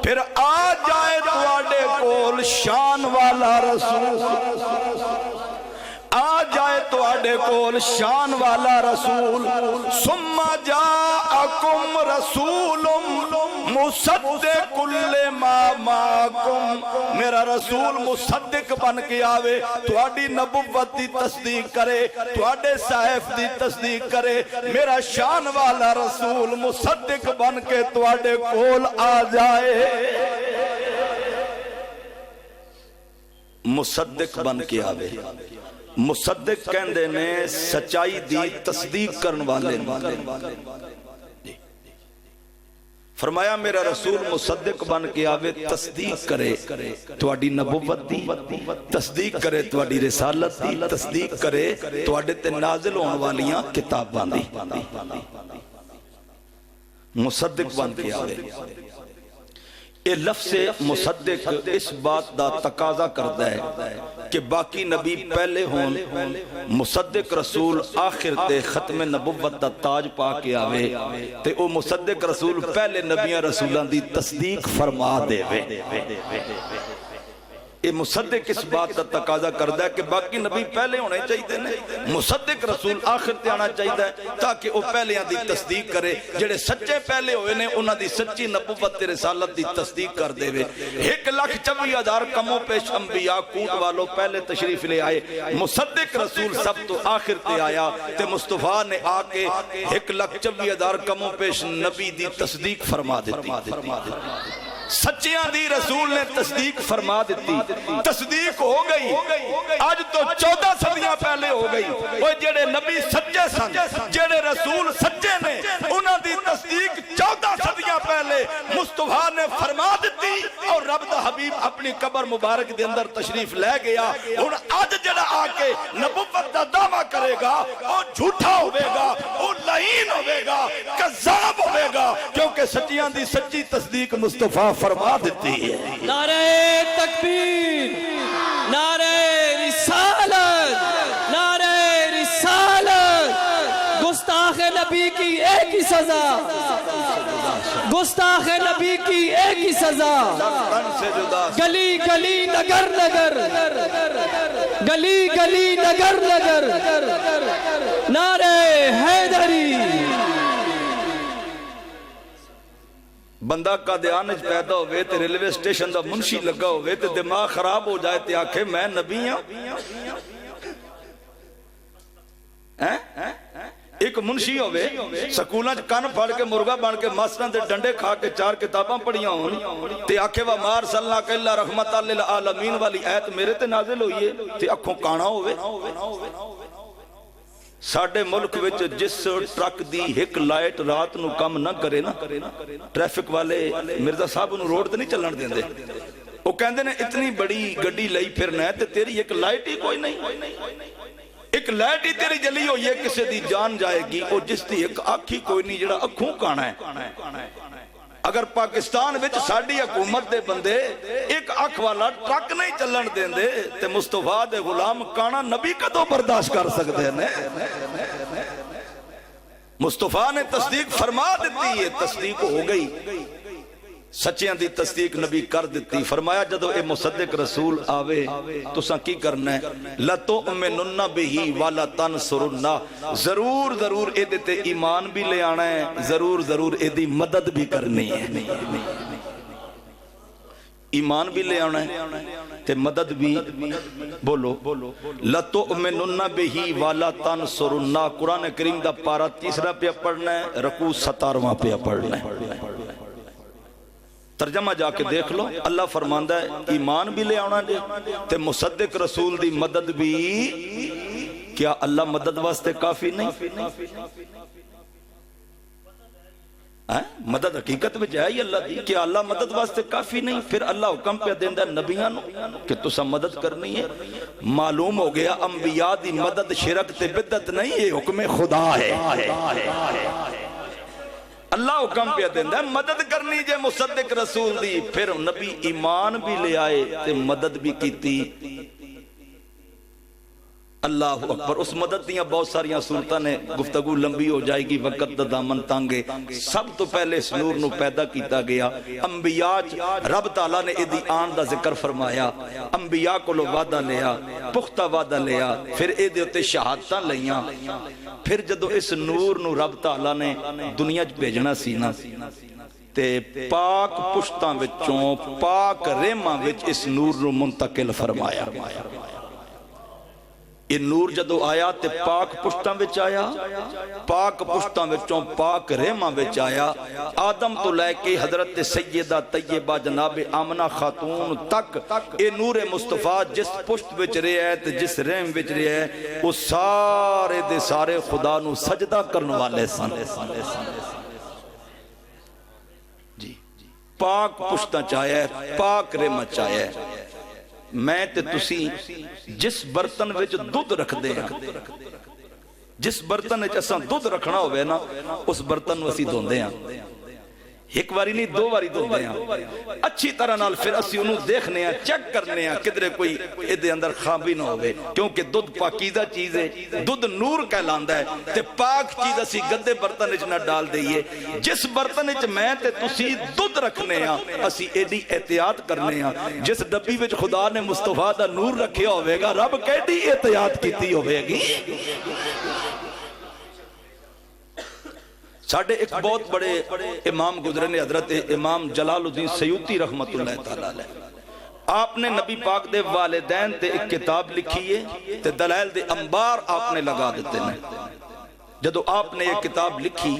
پھر آ جائے تواڈے کول شان والا رسول، آ جائے تواڈے کول شان والا رسول۔ ثم جاءکم رسول مصدق لما معکم، میرا رسول مصدق بن کے آوے، تواڈی نبوت دی تصدیق کرے، تواڈے صحیف دی تصدیق کرے۔ میرا شان والا رسول مصدق بن کے تواڈے کول آ جائے، مصدق بن کے آوے۔ مصدق کہندے نے سچائی دی تصدیق کرن والے، فرمایا میرا رسول مصدق بن کے آوے، تصدیق کرے تواڈی نبوت دی، تصدیق کرے تواڈی رسالت دی، تصدیق کرے تواڈے تے نازل ہون والیاں کتاباں دی، مصدق بن کے آوے۔ یہ لفظ مصدق اس بات دا تقاضا کرتا ہے کہ باقی نبی پہلے ہون، مصدق رسول آخر تے ختم نبوت دا تاج پا کے آوے تے او مصدق رسول پہلے نبیاں رسولان دی تصدیق فرما دے وے۔ یہ مصدق اس بات کا تقاضا کرتا ہے کہ باقی نبی پہلے ہونے چاہیے نے، مصدق رسول آخر تے آنا چاہیے تاکہ وہ پہلیاں دی تصدیق کرے، جڑے سچے پہلے ہوئے نے انہاں دی سچی نبوت تے رسالت دی تصدیق کر دے وے۔ 1,24,000 کموں پیش انبیاء کوٹ والوں پہلے تشریف لے آئے، مصدق رسول سب تو آخر تے آیا تے مصطفیٰ نے آ کے 1,24,000 کموں پیش نبی دی تصدیق فرما دیتی، سچیاں دی رسول نے تصدیق فرما دیتی، تصدیق ہو گئی۔ آج تو 14 صدیاں پہلے ہو گئی، وہ جڑے نبی سچے سن، جڑے رسول سچے نے، انہاں دی تصدیق 14 صدیاں پہلے مصطفیٰ نے فرما دیتی، اور رب دا حبیب اپنی قبر مبارک دے اندر تشریف لے گیا۔ ہن آج جڑا آ کے نبوت دا دعویٰ کرے گا وہ جھوٹا ہوئے گا، وہ لعین ہوئے گا، کذاب ہوئے گا، کیونکہ سچیاں دی سچی تصدیق مصطفیٰ فرما دیتی ہے۔ نعرہ تکبیر، نعرہ رسالت، نعرہ رسالت۔ گستاخ نبی کی ایک ہی سزا، گستاخ نبی کی ایک ہی سزا، گلی گلی نگر نگر، گلی گلی نگر نگر، نعرہ حیدری۔ بندہ قادیانج پیدا ہوئے تے ریلوے سٹیشن دا منشی لگا ہوئے تے دماغ خراب ہو جائے تے آکھے میں نبی ہاں۔ ایک منشی ہوئے سکولہ کان پھاڑ کے مرغا بان کے ماسٹران دے ڈنڈے کھا کے 4 کتاباں پڑھیاں ہون تے آکھے وَمَا أَرْسَلْنَاكَ إِلَّا رَحْمَةً لِلْعَالَمِينَ والی آیت میرے تے نازل ہوئی ہے تے اکھوں کانا ہوئے۔ ساڈے ملک وچ جس ٹرک دی ایک لائٹ رات نو کم نہ کرے نا ٹریفک والے مرزا صاحب نو روڈ تے نہیں چلن دیندے وہ کہندے نے اتنی بڑی گڈی لئی پھرنا ہے تے تیری ایک لائٹ ہی کوئی نہیں ایک لائٹ ہی تیری جلی ہوئی ہے کسے دی جان جائے گی او جس دی ایک آنکھ ہی کوئی نہیں جڑا اکھوں کانا ہے اگر پاکستان وچ ساڈی حکومت دے بندے ایک اکھ والا ٹرک نہیں چلن دیندے تے مصطفیٰ دے غلام کانا نبی کدوں برداشت کر سکتے ہیں مصطفیٰ نے تصدیق فرما دیتی ہے تصدیق ہو گئی سچیاں دی تصدیق نبی کر دیتی فرمایا جدو اے مصدق رسول آوے تساں کی کرنا ہے لَتُؤْمِنُنَّ بِهِ وَلَا تَنْصُرُنَّ ضرور ضرور اے دیتے ایمان بھی لے آنا ہے ضرور ضرور اے دی مدد بھی کرنی ہے ایمان بھی لے آنا ہے تے مدد بھی بولو لَتُؤْمِنُنَّ بِهِ وَلَا تَنْصُرُنَّ قرآن کریم دا پارہ 3 پہ پڑھنا ہے رکوع 17 پہ پڑھنا ہے ترجمہ جا کے دیکھ لو اللہ فرماندہ ہے ایمان بھی لے آنا جے تے مصدق رسول دی مدد بھی کیا اللہ مدد واسطے کافی نہیں مدد حقیقت میں جائے اللہ دی کیا اللہ مدد واسطے کافی نہیں پھر اللہ حکم پہ دیندہ نبیاں کہ تسا مدد کرنی ہے معلوم ہو گیا انبیاء دی مدد شرک تے بدعت نہیں یہ حکم خدا ہے اللہ حکم پہ دیندہ ہے مدد کرنی جے مصدق رسول دی پھر نبی ایمان بھی لے آئے تے مدد بھی کی تھی اللہ اکبر اس مدد دیاں بہت ساریاں صورتاں نے گفتگو لمبی ہو جائے گی وقت دا دامن تانگے سب تو پہلے اس نور نو پیدا کیتا گیا انبیاء رب تعالیٰ نے ایدی آن دا ذکر فرمایا انبیاء کو لو وعدہ لیا پختہ وعدہ لیا پھر ایدے ہوتے شہادتاں لیاں پھر جدو اس نور نو رب تعالیٰ نے دنیا چ بھیجنا سینا تے پاک پشتاں وچوں پاک ریماں وچ اس نور نو منتقل فرمایا یہ نور جدو آیا تے پاک پشتاں وچ آیا پاک پشتاں وچوں پاک ریماں وچ آیا آدم تو لے کے حضرت سیدہ طیبہ جناب آمنہ خاتون تک اے نور مصطفیٰ جس پشت وچ رہے ہے تے جس ریم وچ رہے ہے وہ سارے دے سارے خدا نو سجدہ کرنے والے سن جی پاک پشتاں چاہیا ہے پاک ریماں چاہیا ہے میں تے تسی جس برتن وچ دودھ رکھ دے ہیں جس برتن وچ اساں دودھ رکھنا ہوئے نا اس برتن وسی دھوندے ہیں ایک باری نہیں دو باری دھوندے ہیں اچھی طرح نال پھر اسی انہوں دیکھنے ہیں چیک کرنے ہیں کدھرے کوئی ادھے اندر خرابی نہ ہوئے کیونکہ دودھ پاکیزہ چیز ہے دودھ نور کہلاندہ ہے تے پاک چیز اسی گندے برتن وچ نہ ڈال دئیے جس برتن وچ میں تے تسی دودھ رکھنے ہیں اسی ایڈی احتیاط کرنے ہیں جس ڈبی وچ خدا نے مصطفیٰ دا نور رکھے ہوئے گا رب کیڈی احتیاط کیتی ہوئے گی ساڑھے ایک بہت بڑے امام گزرے نے حضرت امام جلال الدین سیوطی رحمت اللہ تعالیٰ علیہ آپ نے نبی پاک دے والدین تے ایک کتاب لکھی ہے تے دلائل دے انبار آپ نے لگا دیتے ہیں جدو آپ نے ایک کتاب لکھی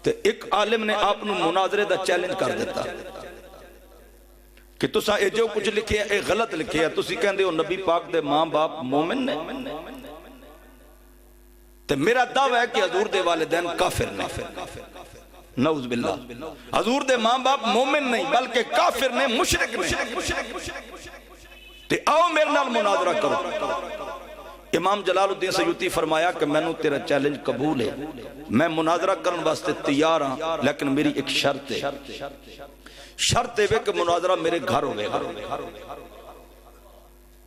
تے ایک عالم نے آپ نے مناظرے دا چیلنج کر دیتا کہ تسا اے جو کچھ لکھے ہیں اے غلط لکھے ہیں تسی کہندے ہو نبی پاک دے ماں باپ مومن نے تو میرا دعویٰ ہے کہ حضور دے والدین کافر نہیں نعوذ باللہ حضور دے ماں باپ مومن نہیں بلکہ کافر نہیں مشرک نہیں تو آؤ میرے نال مناظرہ کرو امام جلال الدین سیوطی فرمایا کہ میں نے تیرا چیلنج قبول ہے میں مناظرہ کرن واسطے تیار ہاں لیکن میری ایک شرط ہے شرط ہے کہ مناظرہ میرے گھر ہوئے گا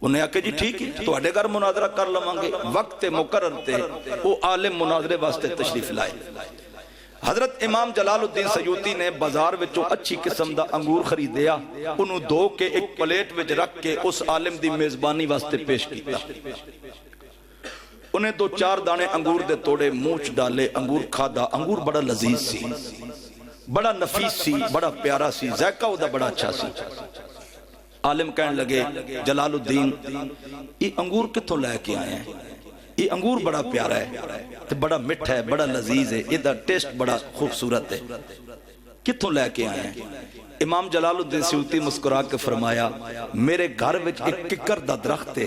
انہیں آکے جی ٹھیک ہے تو اڈے گھر مناظرہ کر لمانگے وقت مقرر تے وہ عالم مناظرے واسطے تشریف لائے حضرت امام جلال الدین سیوطی نے بازار وچوں اچھی قسم دا انگور خریدیا انہوں دو کے ایک پلیٹ وچ رکھ کے اس عالم دی میزبانی واسطے پیش کیتا انہیں دو چار دانے انگور دے توڑے موچ ڈالے انگور کھادا انگور بڑا لذیذ سی بڑا نفیس سی بڑا پیارا سی ذائقہ ہوتا بڑا اچھا سی عالم کہنے لگے جلال الدین یہ انگور کتوں لے کے آئے ہیں یہ انگور بڑا پیارا ہے بڑا مٹھا ہے بڑا لذیذ ہے یہ ٹیسٹ بڑا خوبصورت ہے کتوں لے کے آئے ہیں امام جلال الدین سیوطی مسکرا کے فرمایا میرے گھر وچ ایک ککر دا درخت ہے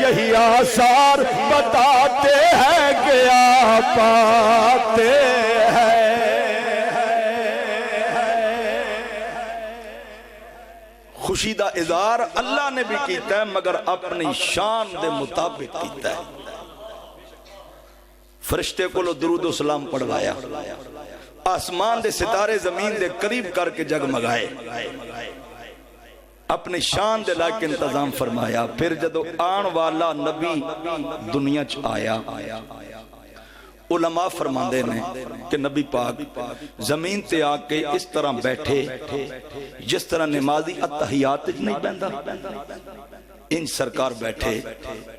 یہی آثار بتاتے ہیں کہ آپ آتے ہیں. خوشی دا اظہار اللہ نے بھی کیتا ہے مگر اپنی شان دے مطابق کیتا ہے. فرشتے کو درود و سلام پڑھوایا, آسمان دے ستارے زمین دے قریب کر کے جگمگائے, اپنی شان دے لائق انتظام فرمایا. پھر جدو آن والا نبی دنیا چ آیا, علماء فرماندے نے کہ نبی پاک زمین تے آ کے اس طرح بیٹھے جس طرح نمازی اتحیات نہیں بیندا, ان سرکار بیٹھے,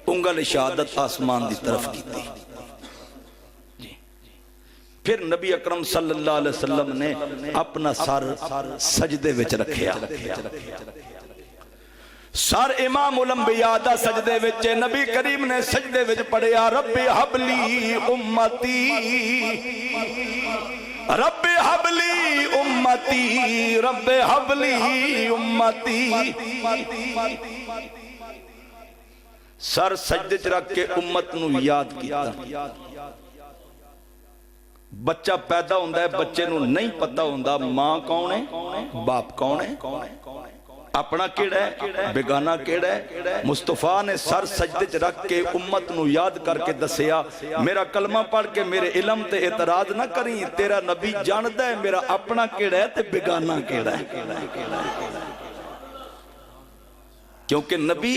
انگل شہادت آسمان دی طرف کی تھی. پھر نبی اکرم صلی اللہ علیہ وسلم نے اپنا سر سجدے وچ رکھیا. سر امام الانبیاء دا سجدے وچ, نبی کریم نے سجدے وچ پڑھیا رب حبلی امتی, رب حبلی امتی, رب حبلی امتی. سر سجدے چ رکھ کے امت نو یاد کیتا. بچہ پیدا ہوندہ ہے, بچے نو نہیں پتہ ہوندہ ماں کون ہے باپ کون ہے, اپنا کیڑا ہے بیگانہ کیڑا ہے. مصطفیٰ نے سر سجدے چ رکھ کے امت نو یاد کر کے دسیا میرا کلمہ پڑھ کے میرے علم تے اعتراض نہ کریں, تیرا نبی جاندہ ہے میرا اپنا کیڑا ہے تے بیگانہ کیڑا ہے. کیونکہ نبی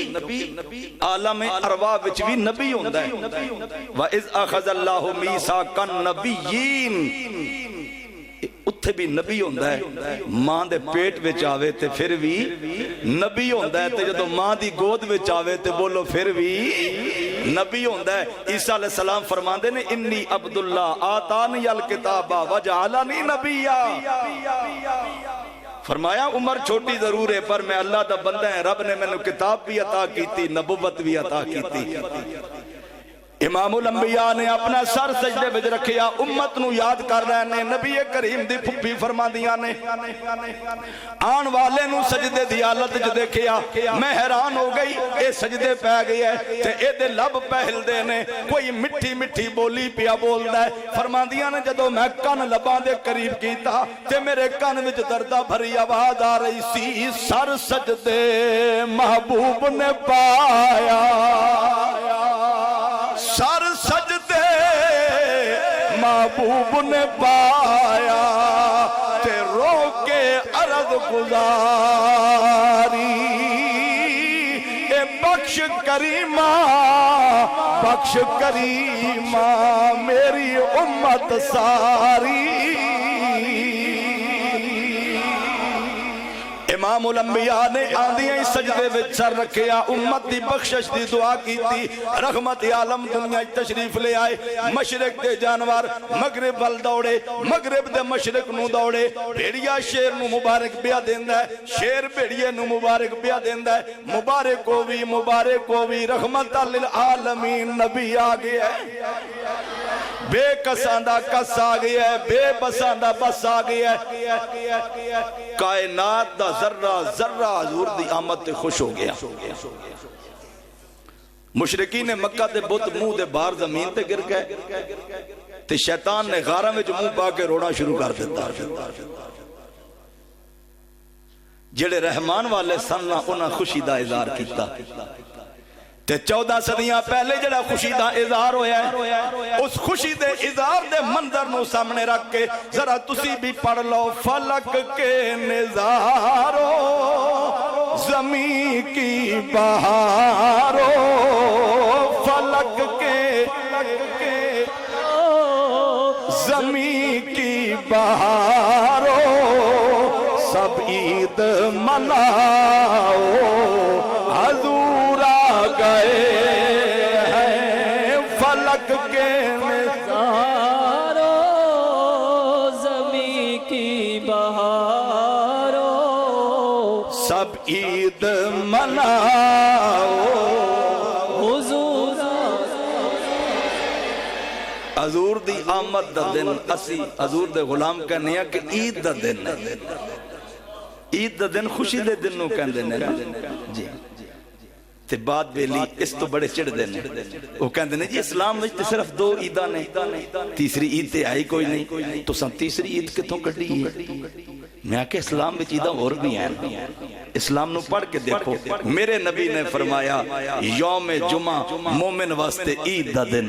عالم ارواح وچ بھی نبی ہوندہ ہے. وَإِذْ أَخَذَ اللَّهُ مِيثَاقَ النَّبِيِّينَ, اتھے بھی نبی ہوندہ ہے. ماں دے پیٹ وچ آوے تے پھر بھی نبی ہوندہ ہے, تے جدو ماں دی گود وچ آوے تے بولو پھر بھی نبی ہوندہ ہے. عیسیٰ علیہ السلام فرماندے نے انی عبداللہ آتانی الکتابہ وجعلنی نبیہ. فرمایا عمر چھوٹی ضرور ہے پر میں اللہ دا بندہ ہے, رب نے میں نے کتاب بھی عطا کی تھی, نبوت بھی عطا کی تھی. امام الانبیاء نے اپنا سر سجدے وچ رکھیا, امت نو یاد کر رہے نے. نبی کریم دی پھپھی فرماندیاں نے آن والے نو سجدے دی حالت وچ دیکھیا, میں حیران ہو گئی, اے سجدے پہ گئی ہے تے اے دے لب پہل دے نے, کوئی مٹھی مٹھی بولی پیا بولدا ہے. فرماندیاں نے جدو میں کن لباں دے قریب کیتا تے میرے کن وچ دردہ بھری آواز آ رہی سی, سر سجدے محبوب نے پایا, سر سجدے محبوب نے پایا, تے رو کے عرض گزاری اے بخش کریمہ, بخش کریمہ میری امت ساری. امام الانبیاء نے آندیاں ہی سجدے وچ سر رکھیا, امت دی بخشش دی دعا کی تھی. رحمت عالم دنیا تشریف لے آئے, مشرق دے جانور مغرب وال دوڑے, مغرب دے مشرق نو دوڑے. بھیڑیا شیر نو مبارک پیا دیندا ہے, شیر بھیڑیے نو مبارک پیا دیندا ہے. مبارک ہووی مبارک ہووی, رحمت للعالمین نبی آ گیا ہے. بے کساندہ کس آ گیا ہے, بے بساندہ بس آ گیا ہے. کائنات دا ذرہ ذرہ حضور دی آمد تے خوش ہو گیا. مشرکین مکہ تے بت منہ دے باہر زمین تے گر گئے تے شیطان نے غاراں وچ منہ پا کے رونا شروع کر دیتا. جڑے رحمان والے سن انہاں خوشی دا اظہار کیتا. تے 14 صدیاں پہلے جڑا خوشی دا اظہار ہویا ہے, اس خوشی دے اظہار دے منظر نو سامنے رکھ کے ذرا تسی بھی پڑھ لو. فلک کے نظارو زمین کی بہارو, فلک کے زمین کی بہارو, سب عید مناؤ حضور آ گئے ہیں. فلک کے نظارو زمین کی بہارو, سب عید مناؤ حضور. حضور دی آمد دا دن اسی حضور دے غلام کہنے ہیں کہ عید دا دن ہے. عید دا دن خوشی دے دن نو کہندے نے. جی تے بعد بیلی اس تو بڑے چڑھ دینے وہ کہندے نے جی اسلام میں صرف 2 عیداں نے تیسری عید تے آئی کوئی نہیں تو سن تیسری عید کتوں کٹی ہے میں کہ اسلام میں چیزاں اور بھی ہیں اسلام نو پڑھ کے دیکھو میرے نبی نے فرمایا یوم جمعہ مومن واسطے عید دا دن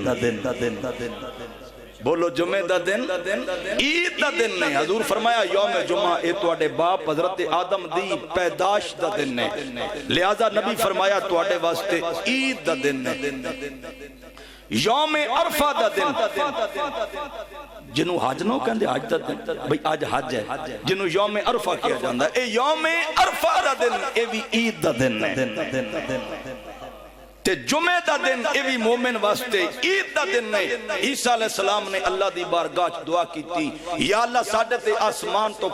بولو جمعہ دا دن عید دا دن نے حضور فرمایا یوم جمعہ اے تواڈے باپ حضرت آدم دی پیدائش دا دن نے لہذا نبی فرمایا تواڈے واسطے عید دا دن نے یوم عرفہ دا دن جنہوں حج نو کہندے حج دا دن بھئی آج حج ہے جنہوں یوم عرفہ کیا جاندہ اے یوم عرفہ دا دن اے بھی عید دا دن نے تے جمعہ دا دن اے بھی مومن واسطے عید دا دن نے عیسیٰ علیہ السلام نے اللہ دی بارگاہ دعا کی تھی یا اللہ ساڑھے تے آسمان تو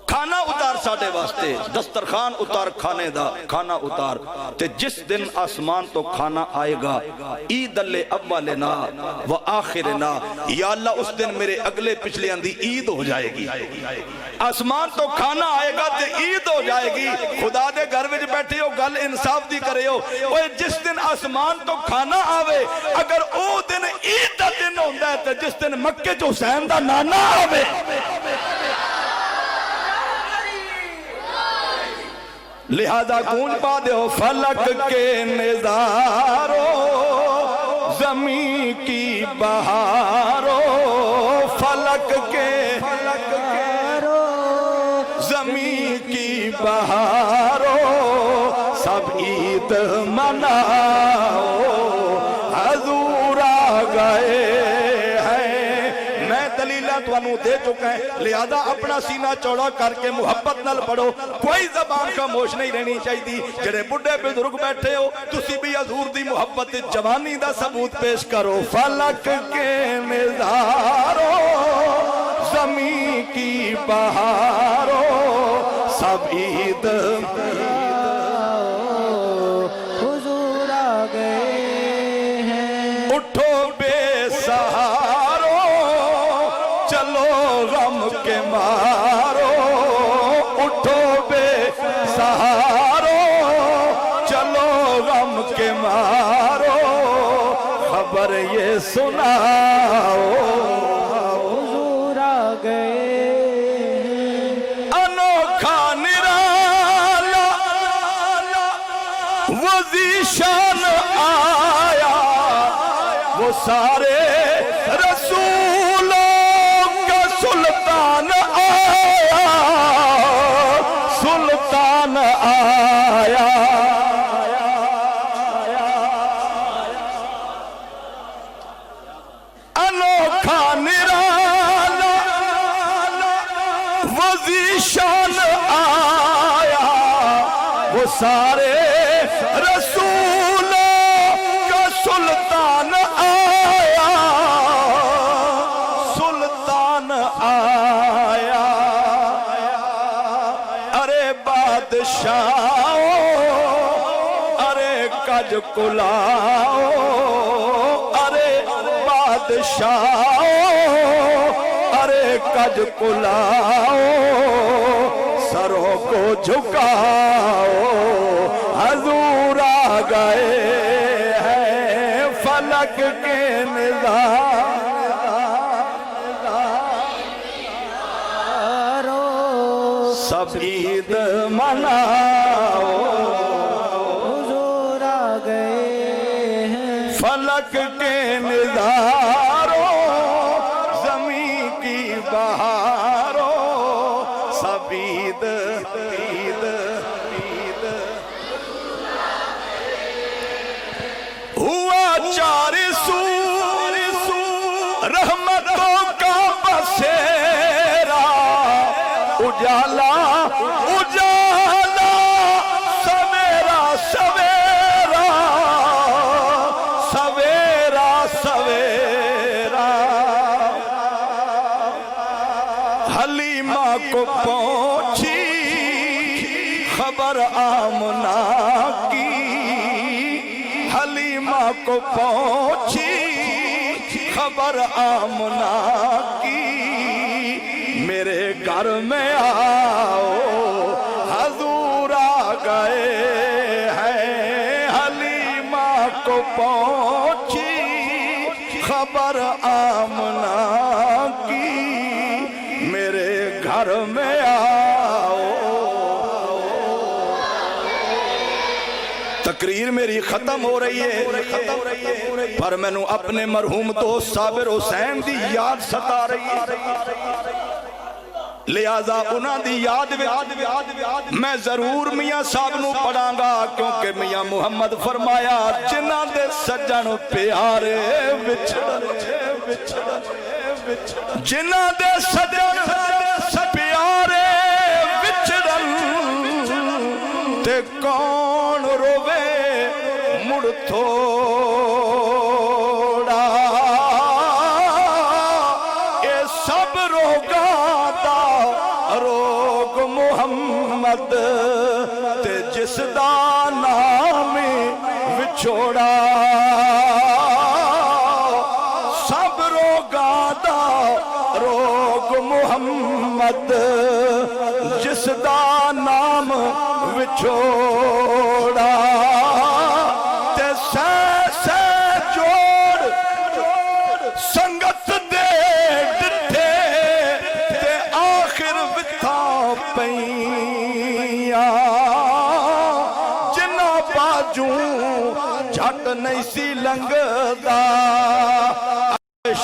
کھانا اتار ساڑھے واسطے دسترخوان اتار کھانے دا کھانا اتار تے جس دن آسمان تو کھانا آئے گا عید الاولنا و آخرنا یا اللہ اس دن میرے اگلے پچھلے اندھی عید ہو جائے گی آسمان تو کھانا آئے گا تے عید ہو جائے گی خدا دے گھر وچ بیٹھے ہو گل انصاف دی کرے ہو اوے جس دن آسمان تو کھانا آوے اگر او دن عید دا دن ہوندا ہے تے جس دن مکے چ حسین دا نانا آوے لہذا گونج پا دے ہو فلک کے نظاروں زمین کی بہاروں فلک کے زمین کی بہاروں سب عید مناؤ حضور آ گئے تو انہوں دے چکا ہے لہذا اپنا سینہ چوڑا کر کے محبت نال پڑھو کوئی زبان خاموش نہیں رہنی چاہیے جڑے بڑھے بزرگ بیٹھے ہو تسی بھی حضور دی محبت جوانی دا ثبوت پیش کرو فلک کے نظاروں زمین کی بہاروں سب عید حضور آ گئے ہیں اٹھو بے سہاروں چلو غم کے مارو اٹھو بے سہارو چلو غم کے مارو خبر یہ سناؤ حضور آ گئے انوکھا نرالا وہ ذیشان آیا وہ سارے رسولوں سلطان آیا سلطان آیا انوکھا نرالا وہ ذیشان آیا وہ سارے رسولوں کا سلطان آیا آیا ارے بادشاہو ارے کج کلاؤ ارے بادشاہو ارے کج کلاؤ سروں کو جھکاؤ حضور آ گئے ہیں فلک کے نظام سب عید مناؤ حضور آ گئے ہیں فلک کے نظاروں زمین کی بہاروں سب عید عید عید ہوا چار سو رحمتوں کا بسیرا اجالا اجالا سویرا سویرا سویرا سویرا حلیمہ کو پہنچی خبر آمنہ کی حلیمہ کو پہنچی خبر آمنہ کی میرے گھر میں آؤ حضور آ گئے پہنچی خبر آمنہ کی میرے گھر میں آؤ. تقریر میری ختم ہو رہی ہے پر میں نو اپنے مرحوم دوست صابر حسین دی یاد ستا رہی ہے. لہذا انہاں دی یاد میں ضرور میاں صاحب نو پڑھاں گا کیونکہ میاں محمد فرمایا جنہاں دے سجن پیارے وچھڑن جنہاں دے سجن پیارے وچھڑن تے کون روے مڑ تھوڑا اے سب روگاں دا روگ محمد تے جس دا نام وچھوڑا سب روگاں دا روگ محمد جس دا نام وچھوڑا تے سہ جوڑ سنگت دے ڈٹھے تے آخر وتھا پئیاں جنہ باجوں جھٹ نہیں سی لنگدا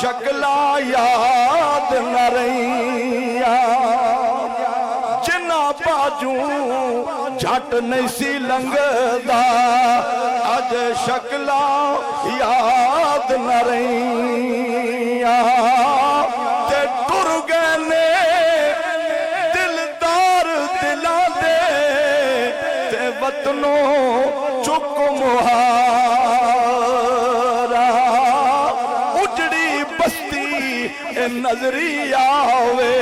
شکلا یاد نہ رہیاں جنہ باجوں جھٹ نہیں سی لنگدا اج شکلا یاد نہ رہیاں تے ٹر گئے نے دلدار دلاں دے تے وطنوں چک مہارا اجڑی بستی نظری آوے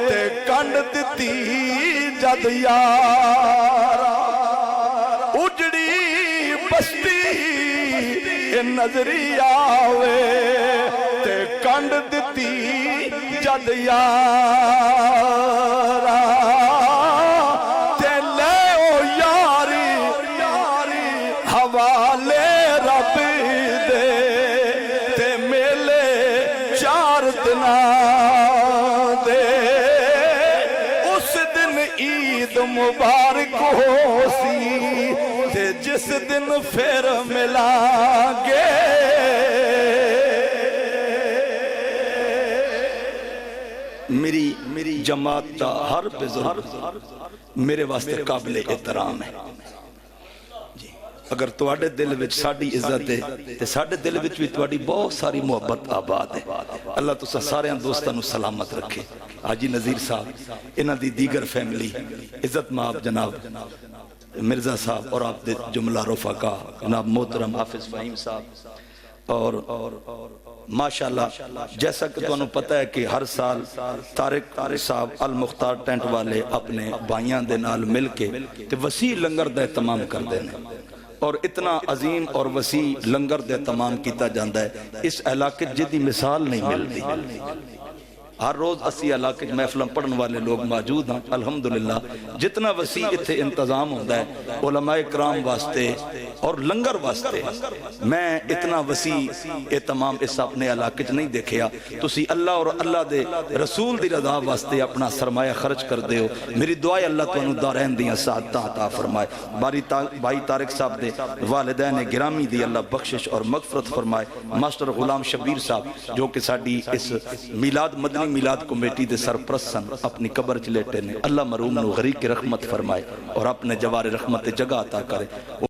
تے کنڈ دتی جد یارا اجڑی بستی نظری آوے تے کنڈ دتی جد یارا تے لے او یاری حوالے رب دے تے میلے چار دناں دے اس دن عید مبارک ہو سی تے جس دن پھر ملا گے میری جماعت دا ہر بزرگ میرے واسطے قابل احترام ہے. اگر تواڈے دل وچ ساڈی عزت ہے تے ساڈے دل وچ بھی تواڈی بہت ساری محبت آباد ہے. اللہ تساں سارے دوستاں نو سلامت رکھے. حاجی نذیر صاحب انہاں دی دیگر فیملی عزت مآب جناب مرزا صاحب اور آپ دے جملہ رفقا جناب محترم حافظ فہیم صاحب اور ماشاءاللہ جیسا کہ تو انہوں پتہ ہے کہ ہر سال طارق صاحب المختار ٹینٹ والے اپنے بھائیاں دے نال مل کے وسیع لنگر دے تمام کر دینے اور اتنا عظیم اور وسیع لنگر دے تمام کیتا جاندہ ہے. اس علاقے جدی مثال نہیں ملتی. ہر روز اسی علاقے محفلیں پڑھن والے لوگ موجود ہیں الحمدللہ. جتنا وسیع اتھے انتظام ہوتا ہے علماء کرام واسطے اور لنگر واسطے میں اتنا وسیع اہتمام اس اپنے علاقے نہیں دیکھیا. تسی اللہ اور اللہ دے رسول دی رضا واسطے اپنا سرمایہ خرچ کر دے ہو. میری دعا ہے اللہ تانوں دارین دیاں سعادتاں عطا فرمائے. بھائی طارق صاحب دے والدین گرامی دی اللہ بخشش اور مغفرت فرمائے. ماسٹر غلام شبیر صاحب جو کہ ساڈی اس میلاد مدنی میلاد کمیٹی دے سرپرست سن اپنی قبر چ لیٹے نے. اللہ مرحوم نو غریق رحمت فرمائے اور اپنے جوار رحمت جگہ عطا کرے.